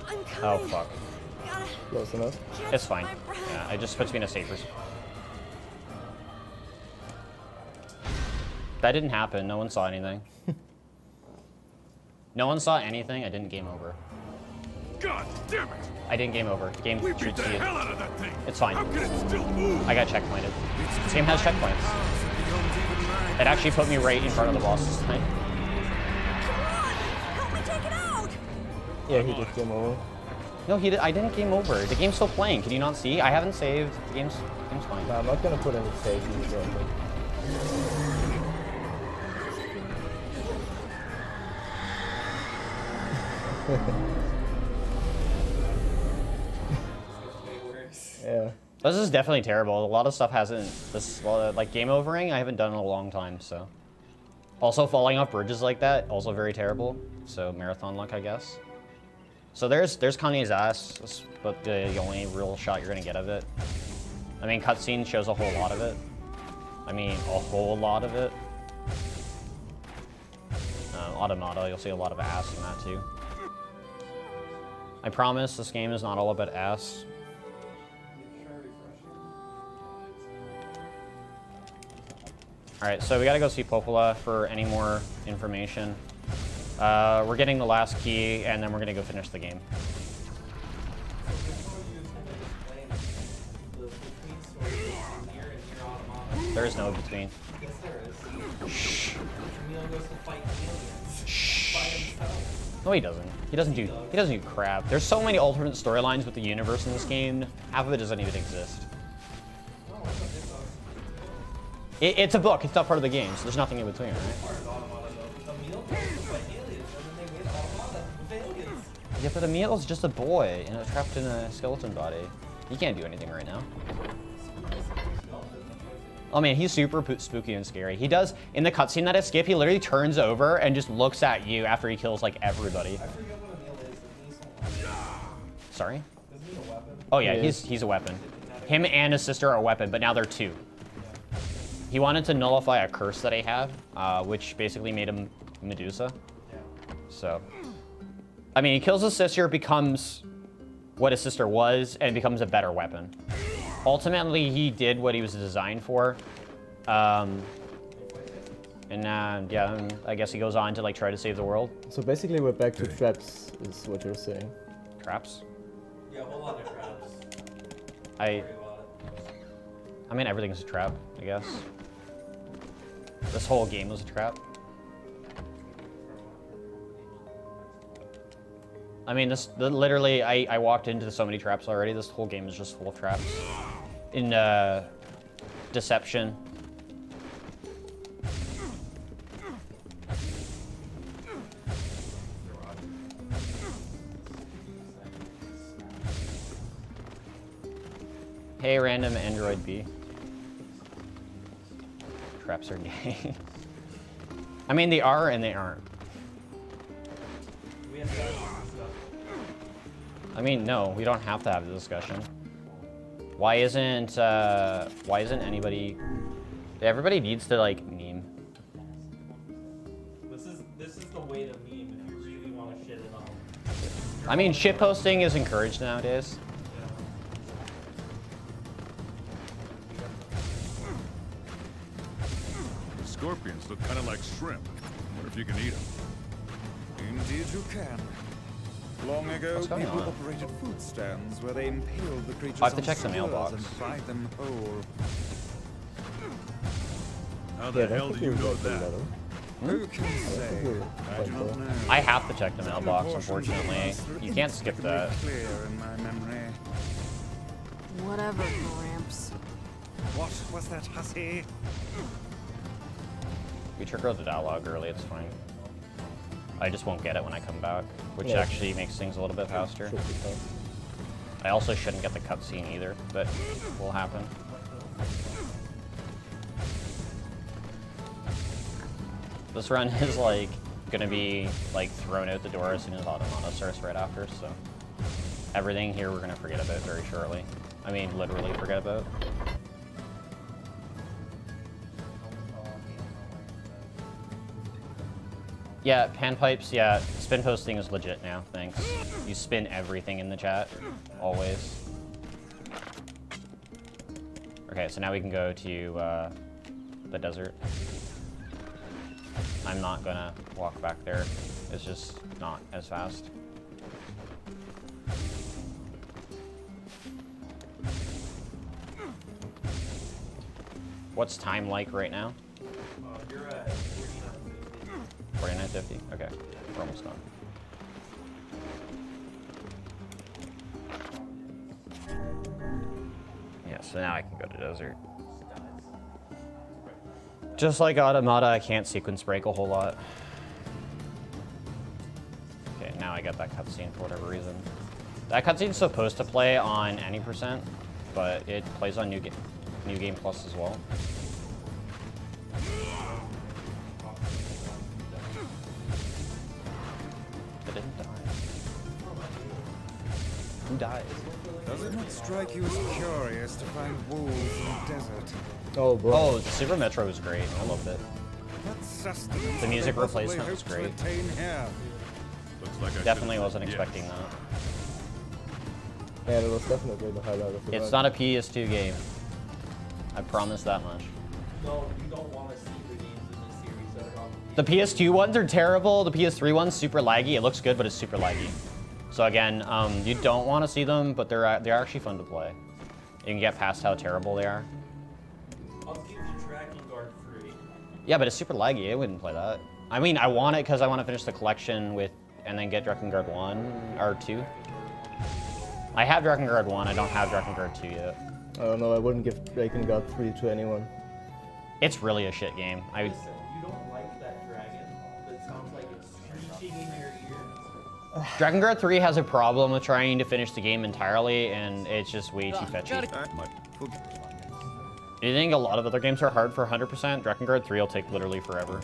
I'm coming. Oh, fuck. Close enough. It's fine. Yeah, it just puts me in a safer. That didn't happen. No one saw anything. No one saw anything. I didn't game over. God damn it! I didn't game over. The game We beat should the see it. hell out of that thing. It's fine. How can it still move? I got checkpointed. This game has checkpoints. It actually put me right in front of the boss this time. Help me take it out. Yeah, he did game over. No, he did. I didn't game over. The game's still playing. Can you not see? I haven't saved. The game's fine. Nah, I'm not gonna put any saves in the game. Yeah. This is definitely terrible. A lot of stuff hasn't. Like game overing, I haven't done in a long time. So, also falling off bridges like that, also very terrible. So marathon luck, I guess. So there's Kanye's ass, but the only real shot you're gonna get of it. I mean, cutscene shows a whole lot of it. I mean, a whole lot of it. Automata, you'll see a lot of ass in that too. I promise this game is not all about ass. Alright, so we gotta go see Popola for any more information. We're getting the last key, and then we're gonna go finish the game. There is no between. Yes, there is. Shh. Neil goes to fight aliens. Shh. By himself. No, he doesn't. He doesn't do crap. There's so many alternate storylines with the universe in this game. Half of it doesn't even exist. It's a book. It's not part of the game, so there's nothing in between, right? Yeah, but Emil's just a boy and trapped in a skeleton body. He can't do anything right now. Oh man, he's super spooky and scary. He does, in the cutscene that I skip, he literally turns over and just looks at you after he kills like everybody. I forget what Emil is. Sorry? Isn't he a weapon? Oh yeah, he's a weapon. Him and his sister are a weapon, but now they're two. He wanted to nullify a curse that he had, which basically made him Medusa. So, I mean, he kills his sister, becomes what his sister was, and becomes a better weapon. Ultimately, he did what he was designed for. Yeah, I guess he goes on to like try to save the world. So basically we're back to traps, is what you're saying. Traps? Yeah, a whole lot of traps. I mean, everything's a trap, I guess. This whole game was a trap. I mean, literally, I walked into so many traps already. This whole game is just full of traps. In deception. Hey, random Android B. Traps are gay. I mean, they are and they aren't. We have stuff. I mean, no, we don't have to have the discussion. Why isn't anybody? Everybody needs to like meme. This is the way to meme if you really want to shit it on. I mean, shitposting is encouraged nowadays. The scorpions look kind of like shrimp. Wonder if you can eat them. Indeed you can. Long ago, What's going people on? operated food stands where they impaled the creatures I have to on check the skewers mailbox. and fried them whole. How the hell do you know that? Who can say? I do not know. I have to check the mailbox, unfortunately. You can't skip that. Clear in my memory. Whatever, Gramps. What was that, hussy? We triggered the dialogue early, it's fine. I just won't get it when I come back, which Yeah. actually makes things a little bit faster. Should be fine. I also shouldn't get the cutscene either, but will happen. This run is like gonna be like thrown out the door as soon as Automata starts right after, so everything here we're gonna forget about very shortly. I mean, literally forget about. Yeah, panpipes, yeah, spin posting is legit now, thanks. You spin everything in the chat, always. Okay, so now we can go to the desert. I'm not gonna walk back there. It's just not as fast. What's time like right now? You're at 49.50? Okay, we're almost done. Yeah, so now I can go to desert. Just like Automata, I can't sequence break a whole lot. Okay, now I got that cutscene for whatever reason. That cutscene's supposed to play on any %, but it plays on New Game Plus as well. It didn't die. Who dies? Does it not strike you as curious to find wolves in the desert? Oh, bro. Oh, the Super Metro was great. I loved it. What sustenance The music they possibly replacement was hope to great. attain here? Looks like I Definitely should've wasn't said expecting yes. that. Yeah, it was definitely the highlight of the It's run. not a PS2 game. I promise that much. No, you don't want to see the games in this series that are on The PS2 ones are terrible. The PS3 ones super laggy. It looks good, but it's super laggy. So again, you don't want to see them, but they're actually fun to play. You can get past how terrible they are. I'll give you Dragon Guard free. Yeah, but it's super laggy. I wouldn't play that. I mean, I want it because I want to finish the collection with, and then get Dragon Guard 1 or 2. I have Dragon Guard 1. I don't have Dragon Guard 2 yet. I don't know. I wouldn't give Dragon Guard 3 to anyone. It's really a shit game. Listen, you don't like that dragon that sounds like it's screeching in your ear. Dragon Guard 3 has a problem with trying to finish the game entirely, and it's just way too fetchy. You think a lot of other games are hard for 100%? Dragon Guard 3 will take literally forever.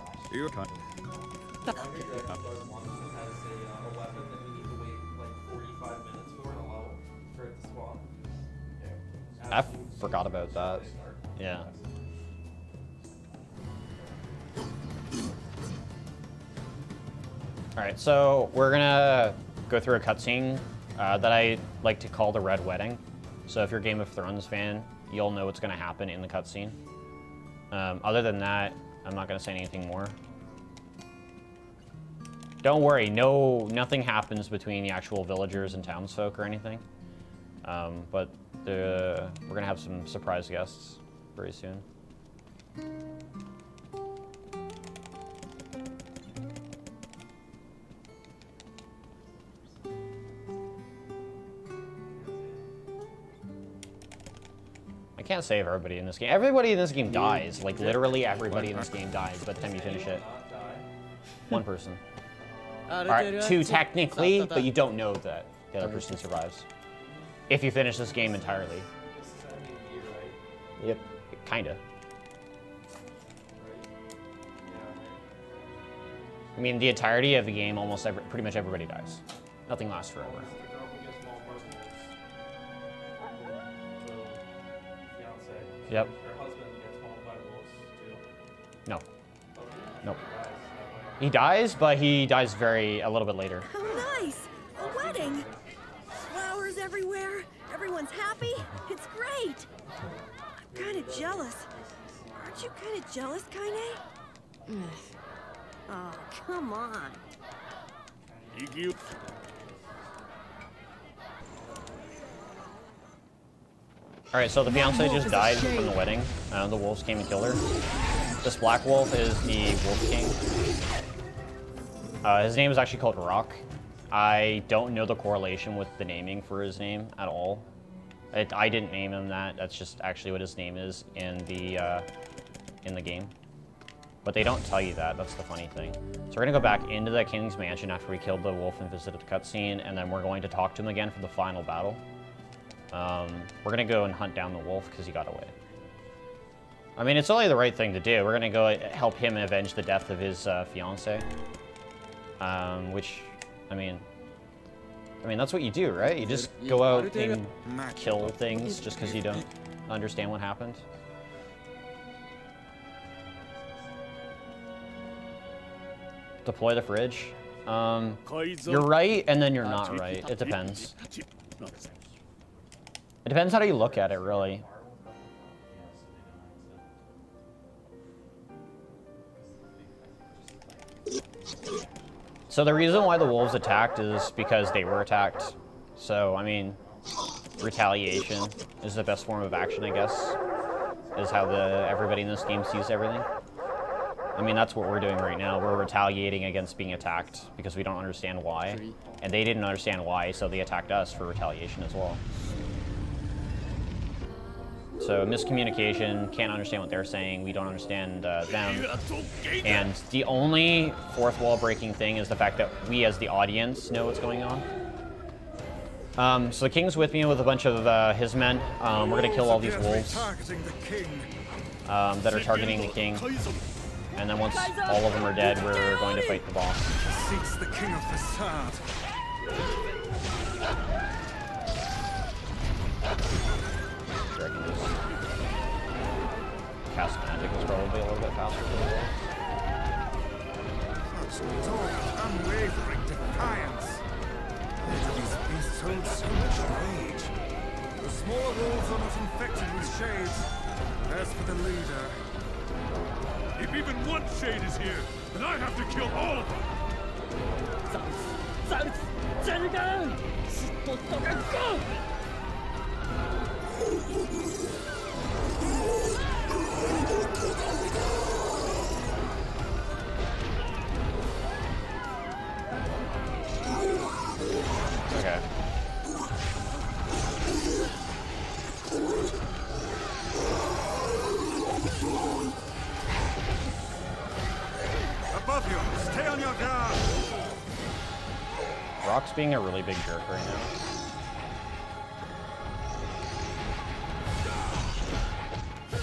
I forgot about that. Yeah. Alright, so we're gonna go through a cutscene that I like to call the Red Wedding. So if you're a Game of Thrones fan, you'll know what's gonna happen in the cutscene. Other than that, I'm not gonna say anything more. Don't worry, nothing happens between the actual villagers and townsfolk or anything. But we're gonna have some surprise guests very soon. I can't save everybody in this game. Everybody in this game dies. Like, literally everybody in this game dies by the time you finish it. One person. Alright, two technically, but you don't know that the other person survives. If you finish this game entirely. Yep. Kinda. I mean, the entirety of the game, pretty much everybody dies. Nothing lasts forever. Yep. No. Nope. He dies, but he dies a little bit later. Oh, nice! A wedding! Flowers everywhere, everyone's happy. It's great! I'm kind of jealous. Aren't you kind of jealous, Kaine? Oh, come on. Alright, so the fiancé just died from the wedding. The wolves came and killed her. This black wolf is the Wolf King. His name is actually called Rock. I don't know the correlation with the naming for his name at all. I didn't name him that. That's just actually what his name is in the game. But they don't tell you that. That's the funny thing. So we're gonna go back into the King's Mansion after we killed the wolf and visited the cutscene, and then we're going to talk to him again for the final battle. We're gonna go and hunt down the wolf because he got away. I mean, it's only the right thing to do. We're gonna go help him avenge the death of his fiancée. Which, I mean, that's what you do, right? You just go out and kill things just because you don't understand what happened. Deploy the fridge. You're right, and then you're not right. It depends. It depends how you look at it, really. So the reason why the wolves attacked is because they were attacked. So, I mean, retaliation is the best form of action, I guess, is how everybody in this game sees everything. I mean, that's what we're doing right now. We're retaliating against being attacked because we don't understand why. And they didn't understand why, so they attacked us for retaliation as well. So miscommunication, can't understand what they're saying, we don't understand them. And the only fourth wall breaking thing is the fact that we as the audience know what's going on. So the king's with me with a bunch of his men. We're gonna kill all these wolves that are targeting the king. And then once all of them are dead, we're going to fight the boss. Seeks the king of facade. Cast magic is probably a little bit faster for the wolf. Such dark, unwavering defiance. These beasts hold so much rage. smaller wolves are not infected with shades. As for the leader... If even one shade is here, then I have to kill all of them! Okay. Above you! Stay on your guard! Rock's being a really big jerk right now. He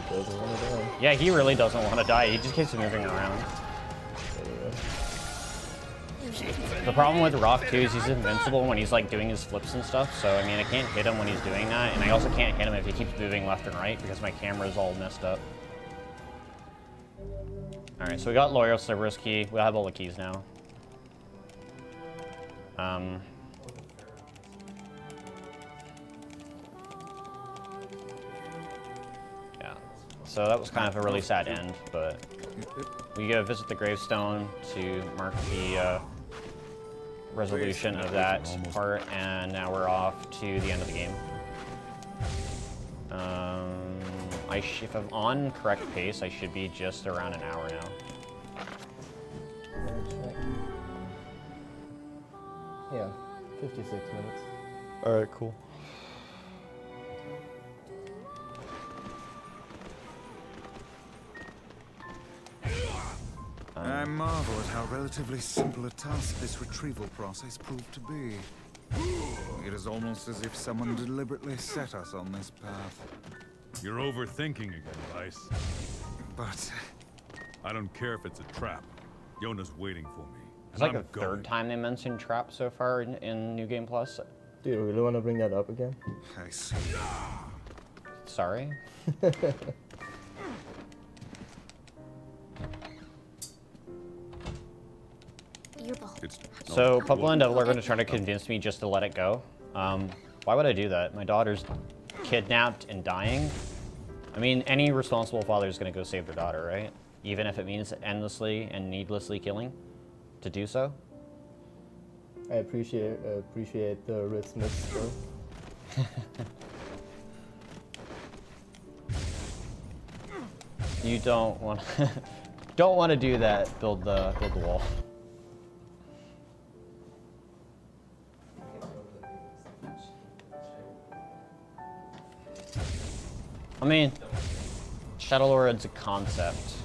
doesn't want to die. Yeah, he really doesn't want to die. He just keeps moving around. The problem with Rock too is he's invincible when he's like doing his flips and stuff. So I mean, I can't hit him when he's doing that, and I also can't hit him if he keeps moving left and right because my camera is all messed up. All right, so we got Loyal Cerberus key. We have all the keys now. Yeah. So that was kind of a really sad end, but we go visit the gravestone to mark the resolution of that part, and now we're off to the end of the game. If I'm on correct pace, I should be just around an hour now. Yeah, 56 minutes. Alright, cool. I marvel at how relatively simple a task this retrieval process proved to be. It is almost as if someone deliberately set us on this path. You're overthinking again, Vice. But... I don't care if it's a trap. Yona's waiting for me. It's like the third time they mentioned trap so far in New Game Plus. Do you really want to bring that up again? I see. Sorry? So Pupple and Devil are going to try to convince me just to let it go. Why would I do that? My daughter's kidnapped and dying. I mean, any responsible father is going to go save their daughter, right? Even if it means endlessly and needlessly killing to do so. I appreciate the rhythmus though. You don't want to do that. Build the wall. I mean, Shadowlord's a concept.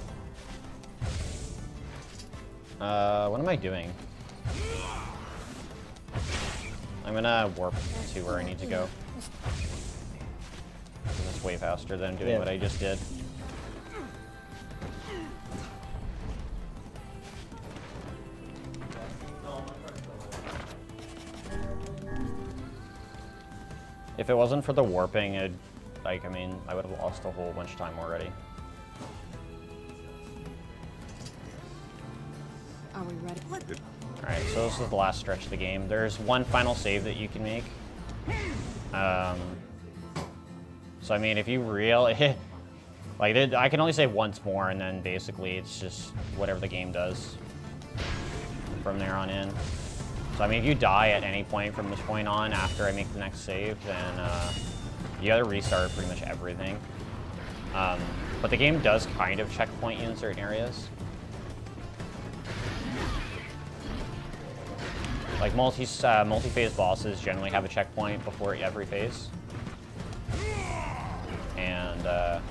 What am I doing? I'm gonna warp to where I need to go. It's way faster than doing what I just did. If it wasn't for the warping, I would have lost a whole bunch of time already. Are we ready? Alright, so this is the last stretch of the game. There's one final save that you can make. So I mean, if you really... I can only save once more, and then basically it's just whatever the game does from there on in. So I mean, if you die at any point from this point on after I make the next save, then you gotta restart pretty much everything. But the game does kind of checkpoint you in certain areas. Like multi-phase bosses generally have a checkpoint before every phase. And,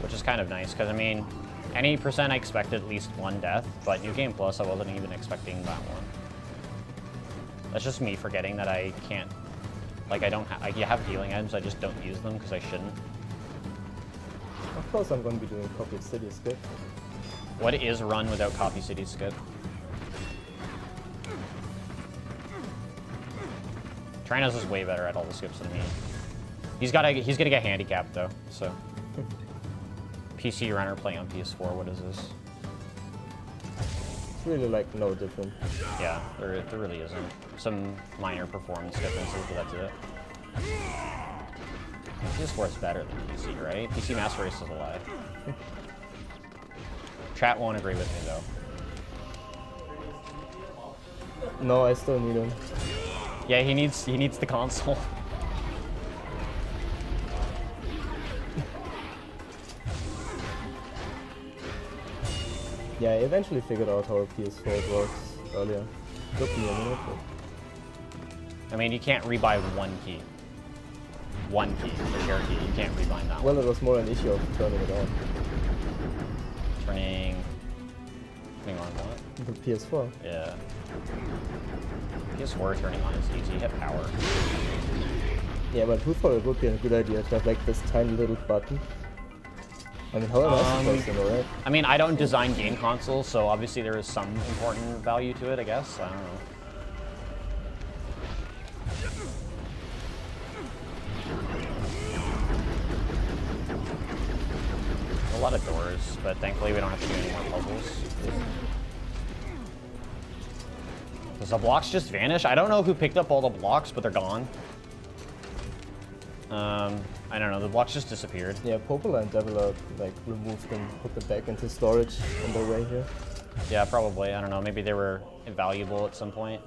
which is kind of nice, because I mean, any percent I expected at least one death, but New Game Plus I wasn't even expecting that one. That's just me forgetting that I can't, you have healing items, I just don't use them because I shouldn't. Of course I'm going to be doing Copy City Skip. What is run without Copy City Skip? Trinos is way better at all the skips than me. He's gonna get handicapped though, so. PC runner playing on PS4, what is this? It's really like no different. Yeah, there really isn't. Some minor performance differences, but that's it. PS4 is better than PC, right? PC Master Race is alive. Chat won't agree with me though. No, I still need him. Yeah, he needs the console. Yeah, I eventually figured out how a PS4 works earlier. Took me a minute, but... I mean, you can't rebuy one key. One key, the share key. You can't rebind that Well, one. it was more an issue of turning it on. Turning on what? The PS4. Yeah. PS4 turning on is easy. You hit power. Yeah, but who thought it would be a good idea to have like this tiny little button? I mean, how am I supposed to know, right? I mean, I don't design game consoles, so obviously there is some important value to it, I guess. I don't know. A lot of doors, but thankfully we don't have to do any more puzzles. Does the blocks just vanish? I don't know who picked up all the blocks, but they're gone. I don't know, the blocks just disappeared. Yeah, Popula and Devil like removed them, put them back into storage on their way here. Yeah, probably. I don't know, maybe they were invaluable at some point.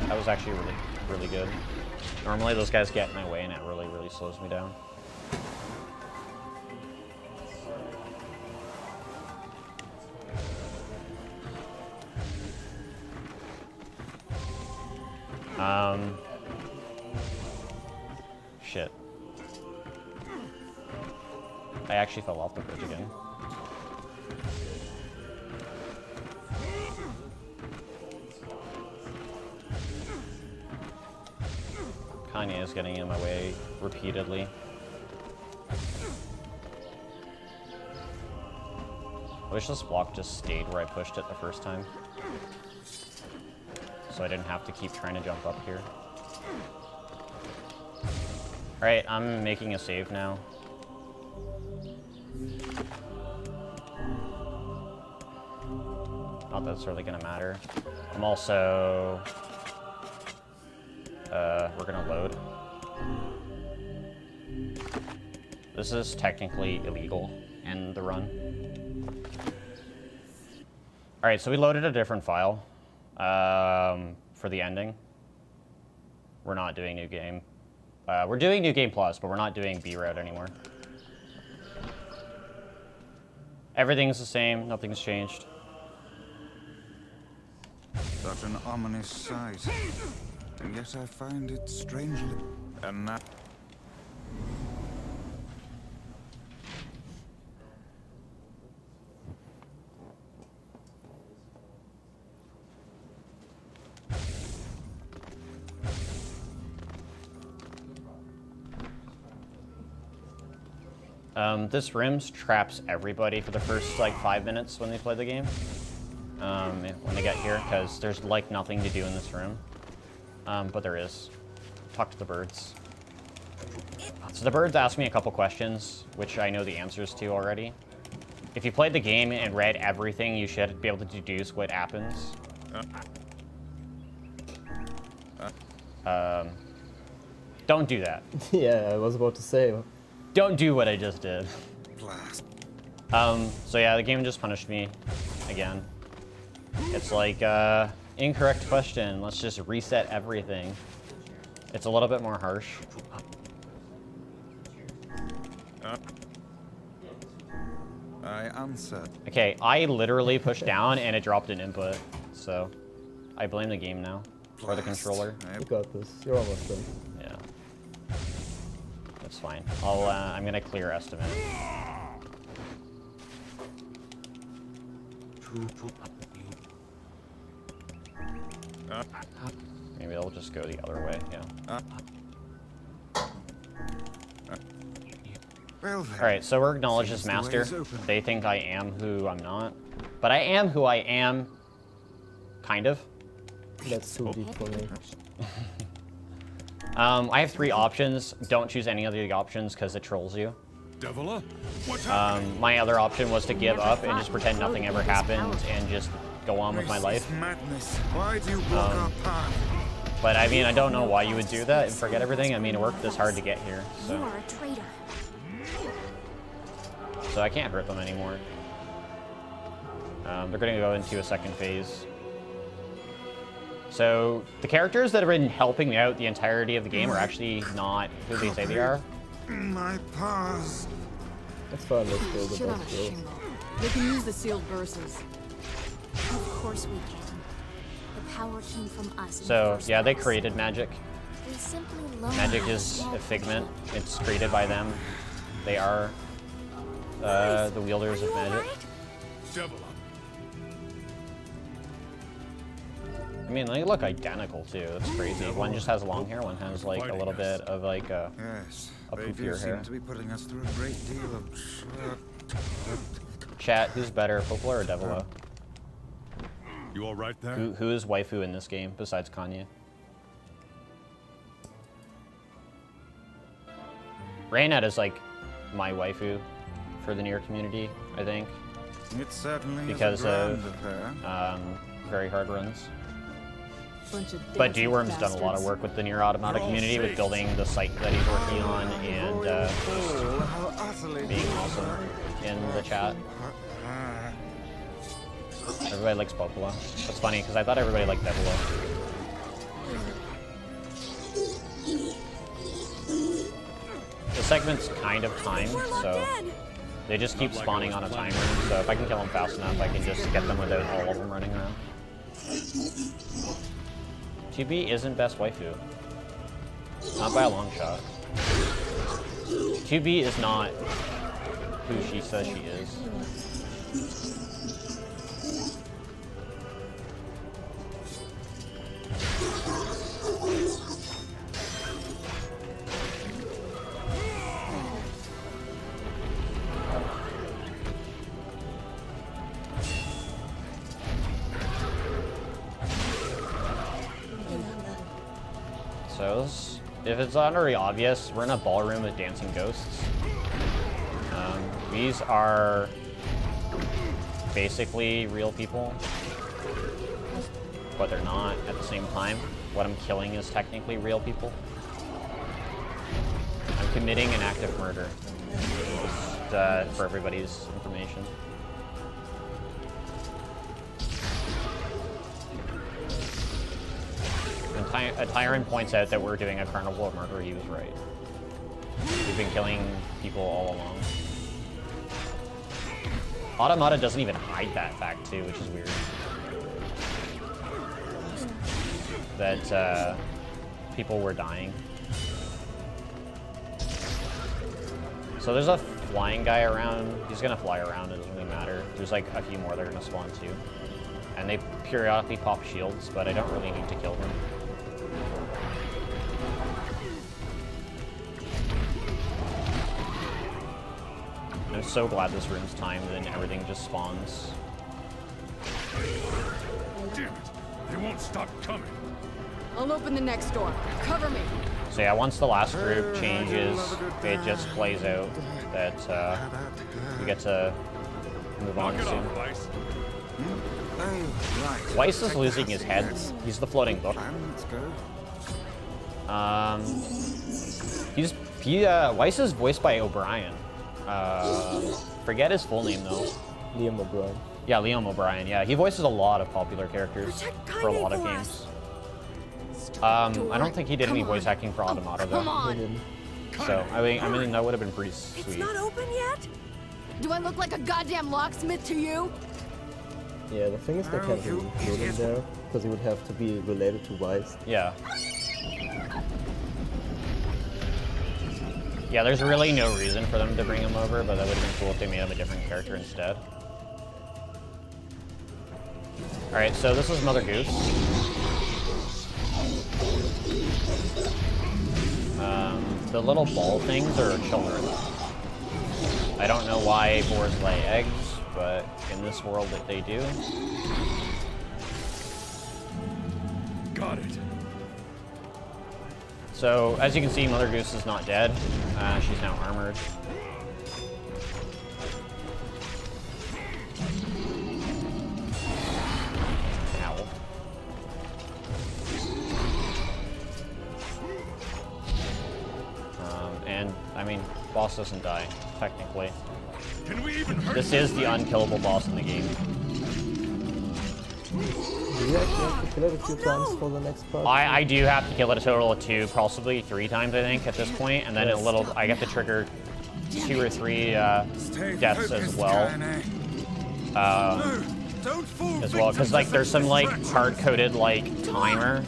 That was actually really good. Normally those guys get in my way and it really slows me down. Shit. I actually fell off the bridge again. Kanye is getting in my way repeatedly. I wish this block just stayed where I pushed it the first time. So I didn't have to keep trying to jump up here. Alright, I'm making a save now. Not that it's really gonna matter. I'm also... we're gonna load. This is technically illegal in the run. Alright, so we loaded a different file for the ending. We're not doing new game. We're doing New Game Plus, but we're not doing B-Route anymore. Everything's the same, nothing's changed. Such an ominous sight. And yet I find it strangely... And that... This rims traps everybody for the first like 5 minutes when they play the game. When they get here, because there's like nothing to do in this room. But there is. Talk to the birds. So the birds asked me a couple questions, which I know the answers to already. If you played the game and read everything, you should be able to deduce what happens. Don't do that. Yeah, I was about to say. Don't do what I just did. So yeah, the game just punished me again. It's like, incorrect question. Let's just reset everything. It's a little bit more harsh. I answered. Okay, I literally pushed down and it dropped an input. So, I blame the game now. Or the controller. You got this. You're almost done. Yeah. That's fine. I'm gonna clear estimate. Maybe I'll just go the other way, yeah. Alright, so we're acknowledged as master. They think I am who I'm not. But I am who I am, kind of. That's too deep for me. I have 3 options. Don't choose any of the options because it trolls you. Devila? My other option was to give up and just pretend nothing ever happened and just go on with my life. Madness. Why do you block our path? But I mean, I don't know why you would do that and forget everything. I mean, it worked this hard to get here, so. You are a traitor. So I can't hurt them anymore. They're gonna go into a second phase. So the characters that have been helping me out the entirety of the game are actually not who they say they are. My paws. That's fine, let's go the Shit on a best shingle. They can use the sealed verses. Of course we can. The power came from us. So yeah, they created magic. We simply love Magic is a figment. It's created by them. They are the wielders of magic. I mean, they look identical too. That's crazy. One just has long hair. One has like a little bit of like a poofier hair. Seem to be putting us through a great deal of. Chat, who's better, Popola or Devila? You all right there? Who is waifu in this game besides Kanye? Reynette is like my waifu for the NieR community, I think. It certainly because is a brand of her. Very hard runs. But D-Worm's done a lot of work with the NieR Automata community with building the site that he's working on and being awesome in the chat. Everybody likes Popola. That's funny because I thought everybody liked Devila. The segment's kind of timed, so they just keep spawning on a timer. So if I can kill them fast enough, I can just get them without all of them running around. 2B isn't best waifu. Not by a long shot. 2B is not who she says she is. So, if it's not already obvious, we're in a ballroom with dancing ghosts. These are basically real people, but they're not at the same time. What I'm killing is technically real people. I'm committing an act of murder, just for everybody's information. And Tyron points out that we're doing a carnival of murder. He was right. We've been killing people all along. Automata doesn't even hide that fact too, which is weird. That people were dying. So there's a flying guy around. He's gonna fly around, it doesn't really matter. There's like a few more that are gonna spawn too. And they periodically pop shields, but I don't really need to kill them. I'm so glad this room's timed and everything just spawns. Damn it! They won't stop coming. I'll open the next door. Cover me. So yeah, once the last group changes, it just plays out that we get to move on soon. Weiss is losing his head. He's the floating book. Weiss is voiced by O'Brien. Forget his full name though. Liam O'Brien. Yeah, Liam O'Brien. Yeah, he voices a lot of popular characters for a lot of games. I don't think he did any voice acting for Automata though. Come on. So I mean that would have been pretty sweet. It's not open yet? Do I look like a goddamn locksmith to you? Yeah, the thing is they can't really put him there, because he would have to be related to Weiss. Yeah. Yeah, there's really no reason for them to bring him over, but that would have been cool if they made him a different character instead. Alright, so this is Mother Goose. The little ball things are children. I don't know why boars lay eggs, but in this world that they do. Got it. So, as you can see, Mother Goose is not dead. She's now armored. boss doesn't die, technically. Can we even hurt This is the unkillable boss in the game. Do you actually have to kill it a few times for the next part? I do have to kill it a total of 2, possibly 3 times, I think, at this point, and then a little, I get to trigger 2 or 3 deaths as well. Because like there's some like hard-coded like timer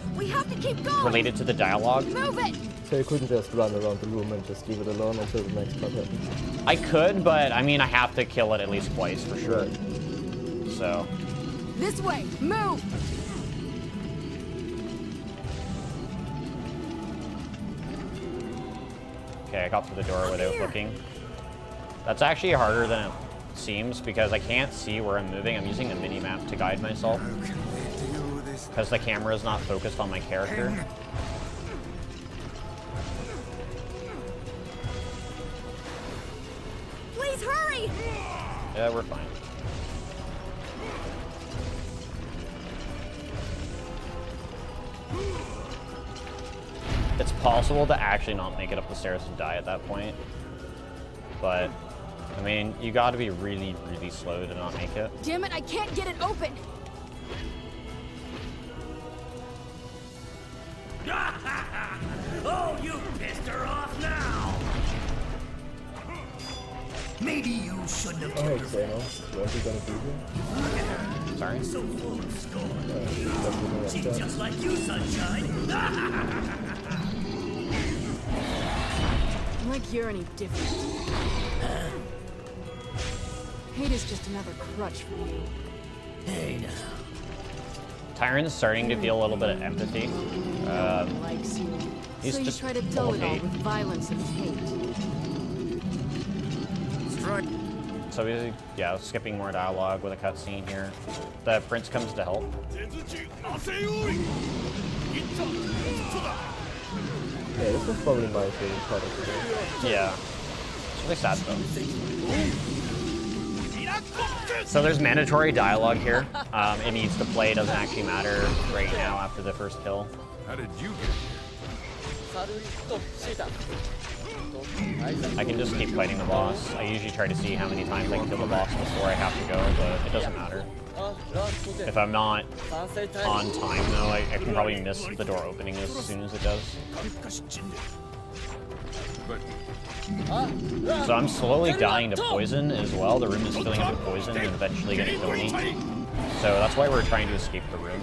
related to the dialogue. Move it! So you couldn't just run around the room and just leave it alone until the next part happens? I could, but I mean I have to kill it at least twice for sure. So. This way, move! Okay, I got through the door without looking. That's actually harder than it seems because I can't see where I'm moving. I'm using the mini-map to guide myself because the camera is not focused on my character. Please hurry! Yeah, we're fine. It's possible to actually not make it up the stairs and die at that point. But, I mean, you gotta be really, really slow to not make it. Damn it, I can't get it open! Oh, you pissed her off now! Maybe you shouldn't have killed her. Xeno, what are you gonna do here? Sorry? So full of scorn. She's just like you, sunshine. Like you're any different. Hate is just another crutch for you. Hey now. Tyron's starting to feel a little bit of empathy. Likes you. He's So you just try to full dull of it all hate. with violence and hate. So we, yeah, skipping more dialogue with a cutscene here. The prince comes to help. Yeah, this was probably my favorite part of the game. Yeah. It's really sad though. So there's mandatory dialogue here. It needs to play, doesn't actually matter right now after the first kill. How did you get here? I can just keep fighting the boss. I usually try to see how many times I can kill the boss before I have to go, but it doesn't matter. If I'm not on time though, I can probably miss the door opening as soon as it does. So I'm slowly dying to poison as well. The room is filling up with poison and eventually gonna kill me. So that's why we're trying to escape the room.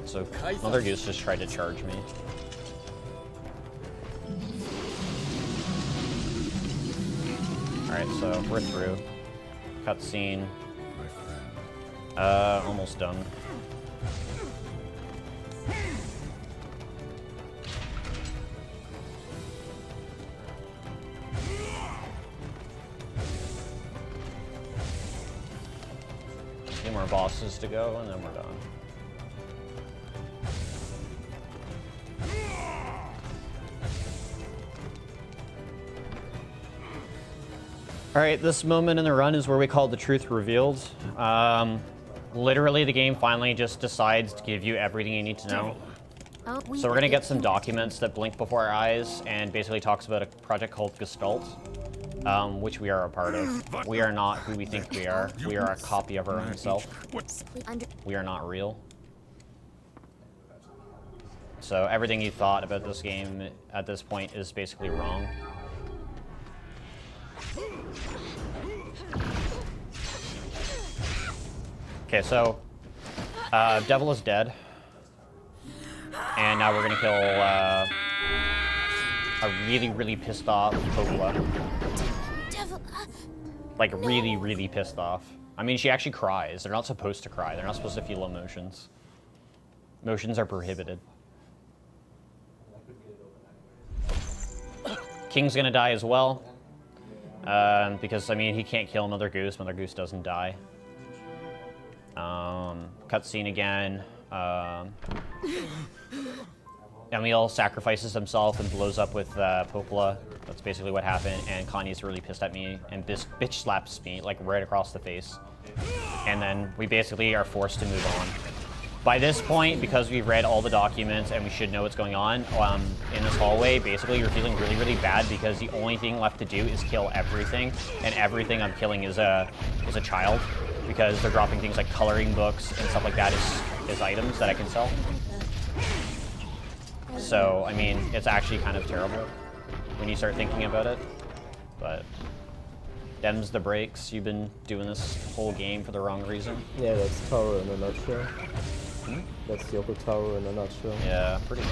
So Mother Goose just tried to charge me. Alright, so we're through. Cutscene. Almost done. A few more bosses to go and then we're done. Alright, this moment in the run is where we call the truth revealed. Literally, the game finally just decides to give you everything you need to know. So we're gonna get some documents that blink before our eyes and basically talks about a project called Gestalt, which we are a part of. We are not who we think we are. We are a copy of our own self. We are not real. So everything you thought about this game at this point is basically wrong. Okay, so Devil is dead, and now we're gonna kill a really, really pissed off Coppola. Like really, really pissed off. I mean, she actually cries. They're not supposed to cry. They're not supposed to feel emotions. Emotions are prohibited. King's gonna die as well. Because, I mean, he can't kill Mother Goose. Mother Goose doesn't die. Cutscene again. Emil sacrifices himself and blows up with Popola. That's basically what happened. And Kanye's really pissed at me and bitch slaps me, like, right across the face. And then we basically are forced to move on. By this point, because we've read all the documents and we should know what's going on in this hallway, basically you're feeling really, really bad because the only thing left to do is kill everything, and everything I'm killing is a child, because they're dropping things like coloring books and stuff like that as items that I can sell. So, I mean, it's actually kind of terrible when you start thinking about it, but them's the breaks. You've been doing this whole game for the wrong reason. Yeah, that's Tower in a nutshell. Hmm? That's Yoko Tower in a nutshell. Yeah, pretty much.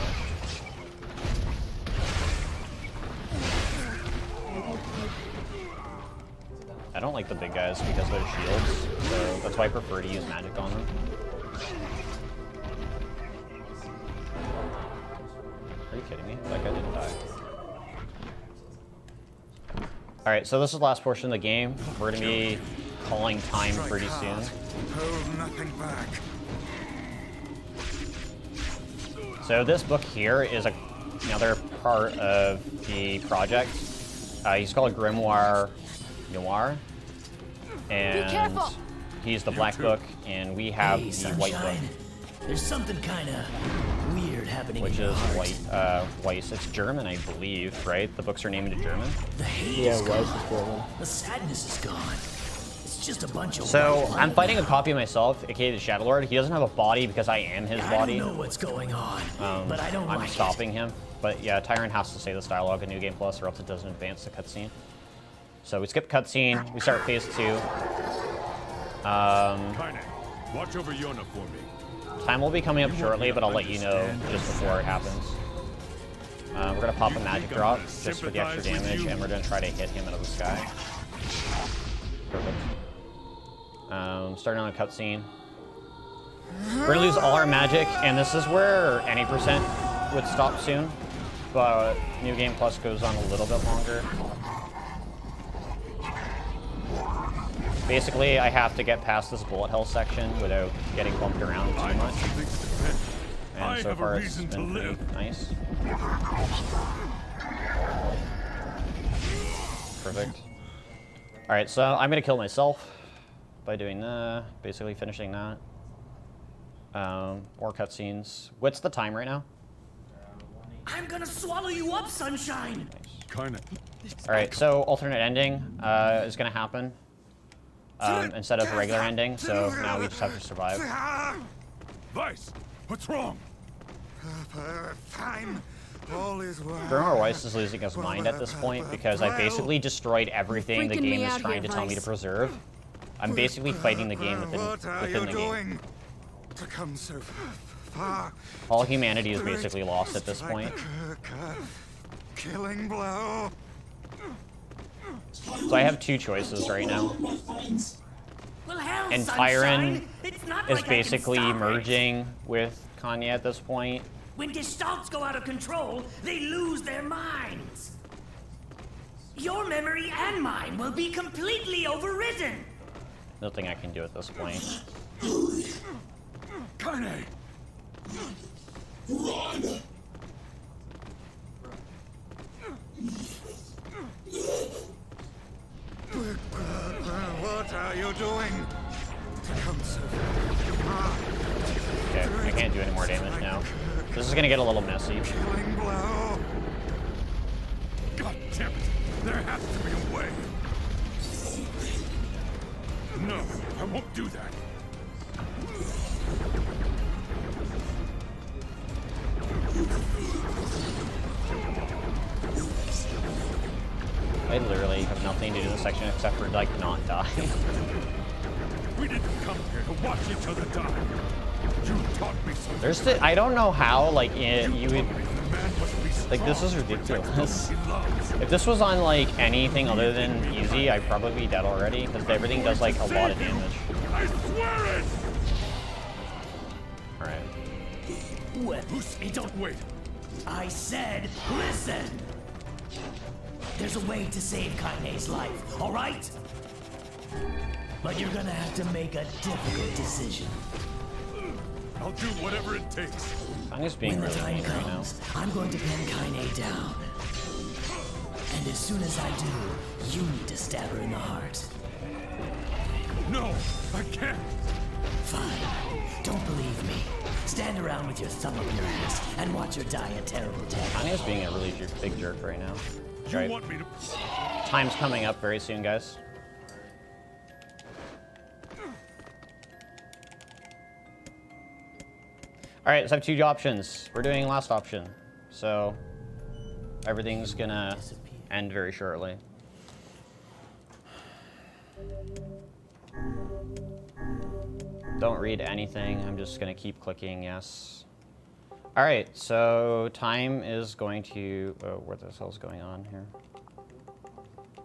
I don't like the big guys because of their shields, so that's why I prefer to use magic on them. Are you kidding me? That guy didn't die. Alright, so this is the last portion of the game. We're going to be calling time pretty soon. Hold nothing back. So this book here is another part of the project. He's called Grimoire Noir, and he's the black book, and we have the white book. There's something kind of weird happening. Which is Weiss. It's German, I believe, right? The books are named in German. The hate yeah, is Weiss gone. is German. The sadness is gone. It's just a bunch of. So I'm fighting a copy of myself, aka the Shadow Lord. He doesn't have a body because I am his body. I don't know what's going on, but I don't I'm like stopping him. But yeah, Tyrant has to say this dialogue in New Game Plus, or else it doesn't advance the cutscene. So we skip cutscene. We start phase 2. Kaine, watch over Yona for me. Time will be coming up shortly, but I'll let you know just before it happens. We're gonna pop a magic drop just for the extra damage, and we're gonna try to hit him out of the sky. Perfect. Starting on a cutscene. We're gonna lose all our magic, and this is where any percent would stop soon, but New Game Plus goes on a little bit longer. Basically, I have to get past this bullet hell section without getting bumped around too much. And so far, it's been pretty nice. Perfect. Alright, so I'm gonna kill myself by doing that, basically finishing that. More cutscenes. What's the time right now? I'm gonna swallow you up, sunshine. Kaine. Alright, so alternate ending is gonna happen. Instead of a regular ending, so now we just have to survive. Weiss, what's wrong? Fine. All is well. Grimoire Weiss is losing his mind at this point because I basically destroyed everything the game is trying to tell me to preserve. I'm basically fighting the game within the game. To come so far. All humanity is basically lost at this point. Killing blow. So I have two choices right now. Well, hell, And sunshine. Tyron is basically merging with Kanye at this point. When gestalts go out of control, they lose their minds. Your memory and mine will be completely overridden. Nothing I can do at this point. Kaine! Run! What are you doing? Okay, I can't do any more damage now. This is gonna get a little messy. God damn it! There has to be a way. No, I won't do that. I literally have nothing to do in this section except for, like, not die. We didn't come here to watch each other die. You taught me something. I don't know how, like, you would... Like, this is ridiculous. If this was on, like, anything other than easy, I'd probably be dead already, because everything does, like, a lot of damage. I swear it! Alright. Don't wait. I said, listen. There's a way to save Kaine's life, all right? But you're gonna have to make a difficult decision. I'll do whatever it takes. Kaine's being really mean right now. I'm going to pin Kaine down. And as soon as I do, you need to stab her in the heart. No, I can't. Fine. Don't believe me. Stand around with your thumb up your ass and watch her die a terrible death. Kanye's being a really big jerk right now. You Right. want me to... Time's coming up very soon, guys. Alright, so I have two options. We're doing last option. So, everything's gonna end very shortly. Don't read anything. I'm just gonna keep clicking yes. Alright, so time is going to... Oh, what the hell's going on here?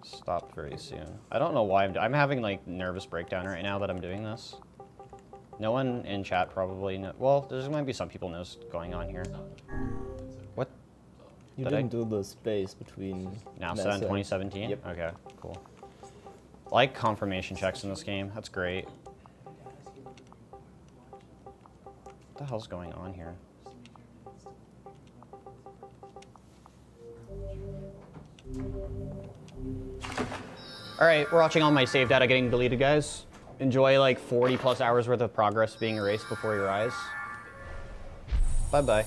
Stop very soon. I don't know why I'm having like nervous breakdown right now that I'm doing this. No one in chat probably know. Well, there's might be some people knows what's going on here. What? You didn't do the space between NASA and 2017? Yep. Okay, cool. I like confirmation checks in this game. That's great. What the hell's going on here? Alright, we're watching all my save data getting deleted, guys. Enjoy like 40 plus hours worth of progress being erased before your eyes. Bye-bye.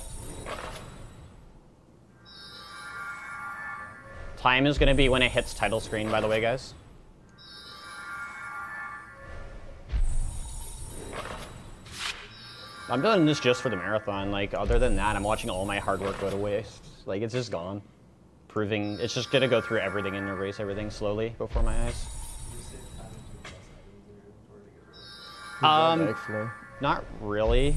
Time is gonna be when it hits title screen, by the way, guys. I'm doing this just for the marathon. Like, other than that, I'm watching all my hard work go to waste. Like, it's just gone. Proving, it's just gonna go through everything and erase everything slowly before my eyes. Actually. Not really.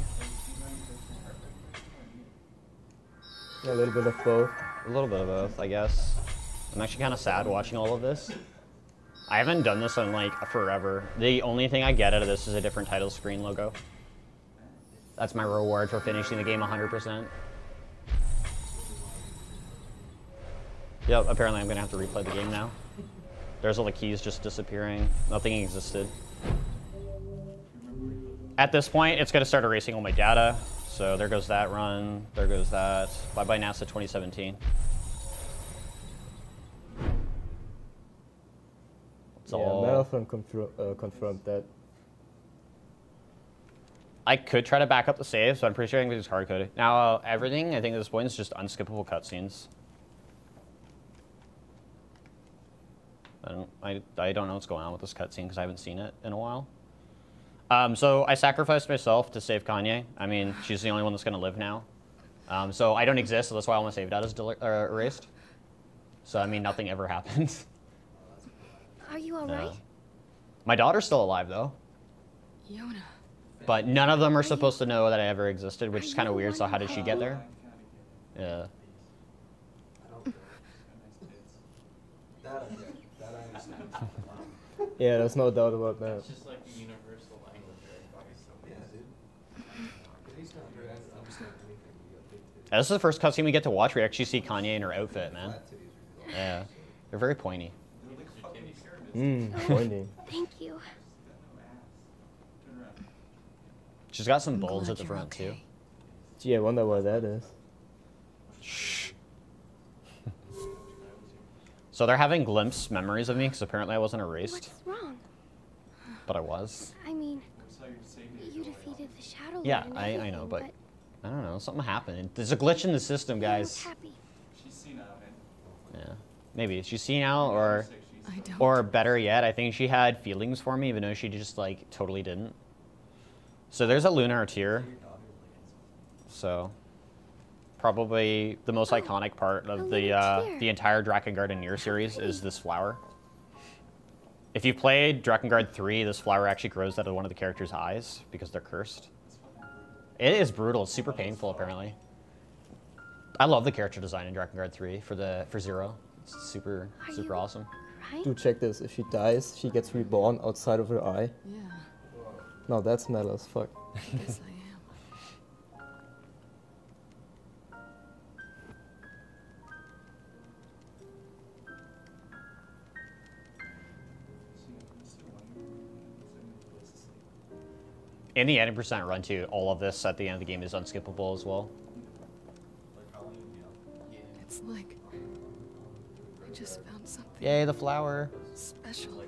A little bit of both. A little bit of both, I guess. I'm actually kind of sad watching all of this. I haven't done this in like forever. The only thing I get out of this is a different title screen logo. That's my reward for finishing the game 100%. Yep, apparently I'm gonna have to replay the game now. There's all the keys just disappearing. Nothing existed. At this point, it's gonna start erasing all my data. So there goes that run, there goes that. Bye-bye NASA 2017. It's all... Marathon confirmed that. I could try to back up the saves, but I'm pretty sure I can use hard coding. Now, everything, I think at this point, is just unskippable cutscenes. I don't know what's going on with this cutscene because I haven't seen it in a while. So I sacrificed myself to save Kanye. I mean, she's the only one that's going to live now. So I don't exist, so that's why all my save data is erased. So, I mean, nothing ever happened. Are you alright? My daughter's still alive, though. Yona. But none of them are supposed to know that I ever existed, which is kind of weird, so how did she get there? Yeah. Yeah, there's no doubt about that. It's just like a universal language, This is the first cutscene we get to watch. We actually see Kanye in her outfit, man. Yeah. They're very pointy. Pointy. Thank you. She's got some bulge at the front, too. Gee, I wonder why that is. Shh. So they're having glimpse memories of me, because apparently I wasn't erased. What's wrong? But I was. I mean, you defeated the Shadow Lord Yeah, and I everything, know, but I don't know. Something happened. There's a glitch in the system, guys. happy. She's senile, man. Yeah. Maybe. She's senile, or better yet, I think she had feelings for me, even though she just, like, totally didn't. So there's a lunar tear. So probably the most iconic part of the entire Drakengard and NieR series is this flower. If you played Drakengard 3, this flower actually grows out of one of the characters' eyes because they're cursed. It is brutal. It's super painful, apparently. I love the character design in Drakengard 3 for Zero. It's super awesome. Dude, check this. If she dies, she gets reborn outside of her eye. Yeah. No, that's metal as fuck. Guess I am. In the 80% run too, all of this at the end of the game is unskippable as well. It's like I just found something Yay, the flower. special.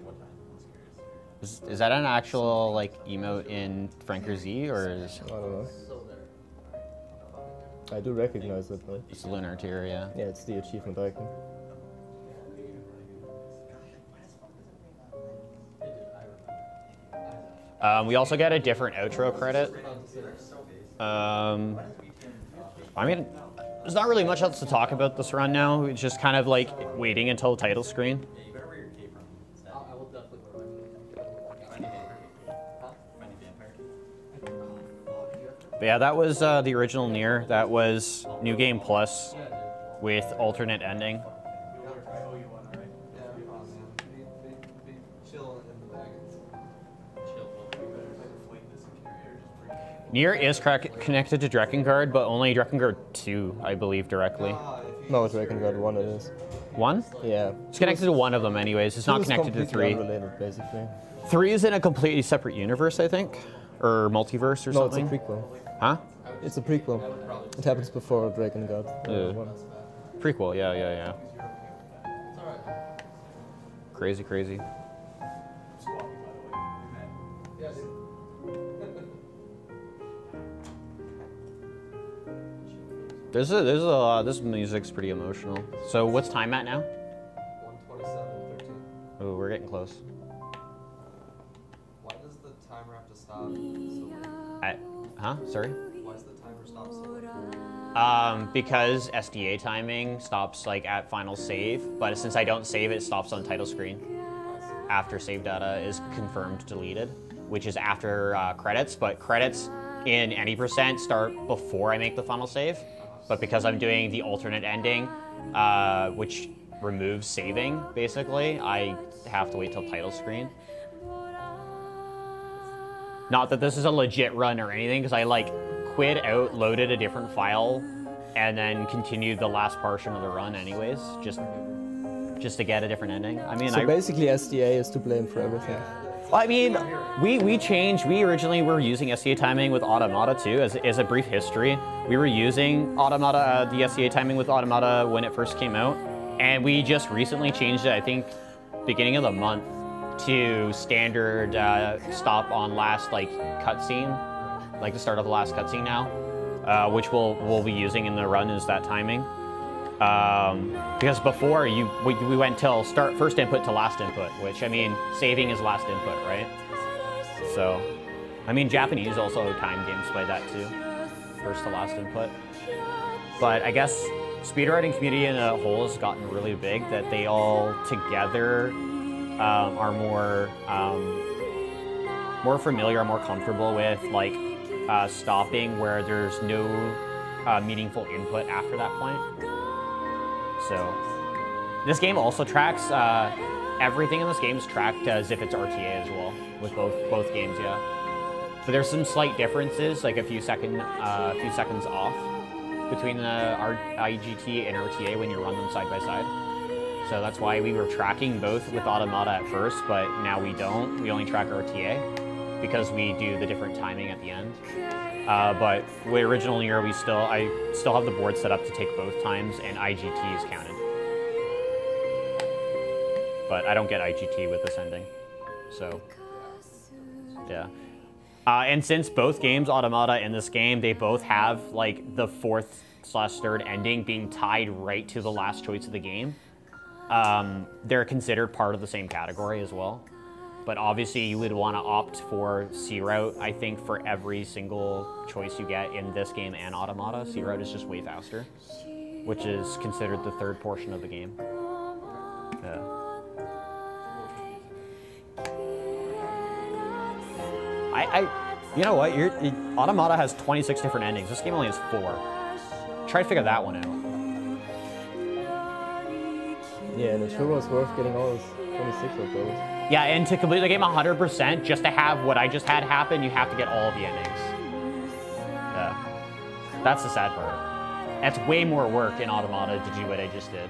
Is that an actual like emote in Franker Z or is? I don't know. I do recognize it though. It's Lunar Tier, yeah. Yeah, it's the achievement icon. We also get a different outro credit. I mean, there's not really much else to talk about this run now. It's just kind of like waiting until the title screen. Yeah, you better wear your cape instead. I will definitely wear my cape. But yeah, that was the original NieR. That was New Game Plus with alternate ending. NieR is connected to Drakengard, but only Drakengard 2, I believe, directly. No, Drakengard 1 it is. 1? Yeah. It's connected to one of them anyways. It's not connected to 3. Unrelated, basically. 3 is in a completely separate universe, I think. Or multiverse or something. No, it's a prequel. Huh? It's a prequel. It happens before Drakengard 1. Prequel, yeah. Crazy. There's a lot. This music's pretty emotional. So what's time at now? 1:27:13. Oh, we're getting close. Why does the timer have to stop? Sorry? Why does the timer stop so late? Because SDA timing stops like at final save, but since I don't save, it stops on title screen after save data is confirmed deleted, which is after credits. But credits in any percent start before I make the final save. But because I'm doing the alternate ending, which removes saving, basically, I have to wait till title screen. Not that this is a legit run or anything, because I like quit out, loaded a different file, and then continued the last portion of the run anyways, just to get a different ending. I mean, so basically SDA is to blame for everything. Well, I mean, we changed. We originally were using SDA timing with Automata too. As a brief history, we were using Automata, the SDA timing with Automata when it first came out, and we just recently changed it. I think beginning of the month to standard stop on last like cutscene, like the start of the last cutscene now, which we'll be using in the run is that timing. Because before we went till first input to last input, which I mean saving is last input, right? So, I mean Japanese also time games by that too, first to last input. But I guess speedrunning community in a whole has gotten really big that they all together are more familiar, more comfortable with like stopping where there's no meaningful input after that point. So, this game also tracks, everything in this game is tracked as if it's RTA as well, with both games, yeah. But there's some slight differences, like a few seconds off between the IGT and RTA when you run them side by side. So that's why we were tracking both with Automata at first, but now we don't. We only track RTA because we do the different timing at the end. But with original NieR, I still have the board set up to take both times, and IGT is counted. But I don't get IGT with this ending, so yeah. And since both games, Automata and this game, they both have like the 4th/3rd ending being tied right to the last choice of the game, they're considered part of the same category as well. But obviously you would want to opt for C route, I think, for every single choice you get in this game and Automata. C route is just way faster, which is considered the 3rd portion of the game. Yeah. You know what? Automata has 26 different endings. This game only has 4. Try to figure that one out. Yeah, and it sure was worth getting all 26 of those. Yeah, and to complete the game 100%, just to have what I just had happen, you have to get all of the endings. Yeah. That's the sad part. That's way more work in Automata to do what I just did.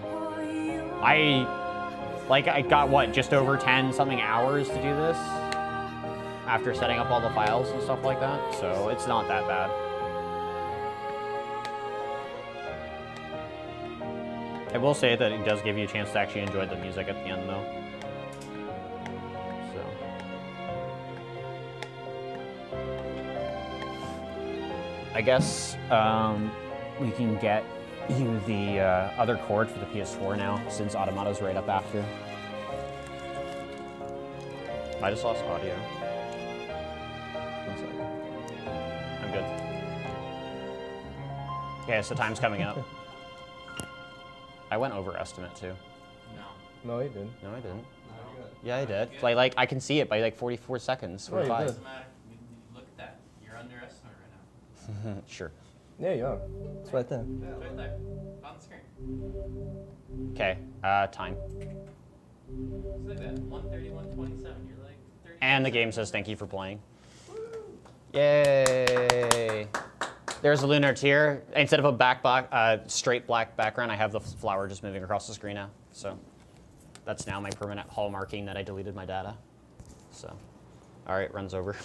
I got, what, just over 10-something hours to do this? After setting up all the files and stuff like that, so it's not that bad. I will say that it does give you a chance to actually enjoy the music at the end, though. So, I guess we can get you the other cord for the PS4 now, since Automato's right up after. I just lost audio. One second. I'm good. Okay, so time's coming up. I went over estimate too. No, you didn't. No, I didn't. Yeah, I did. Like I can see it by like 44 seconds. 45. Doesn't matter. You look at that. You're underestimated right now. Sure. Yeah, you are. It's right there. Yeah, right there. On the screen. Okay, time. It's like that. 1:30, 1:27. You're like 30. And the game says thank you for playing. Yay! There's a lunar tier. Instead of a straight black background, I have the flower just moving across the screen now. So that's now my permanent hallmarking that I deleted my data. So, all right, runs over.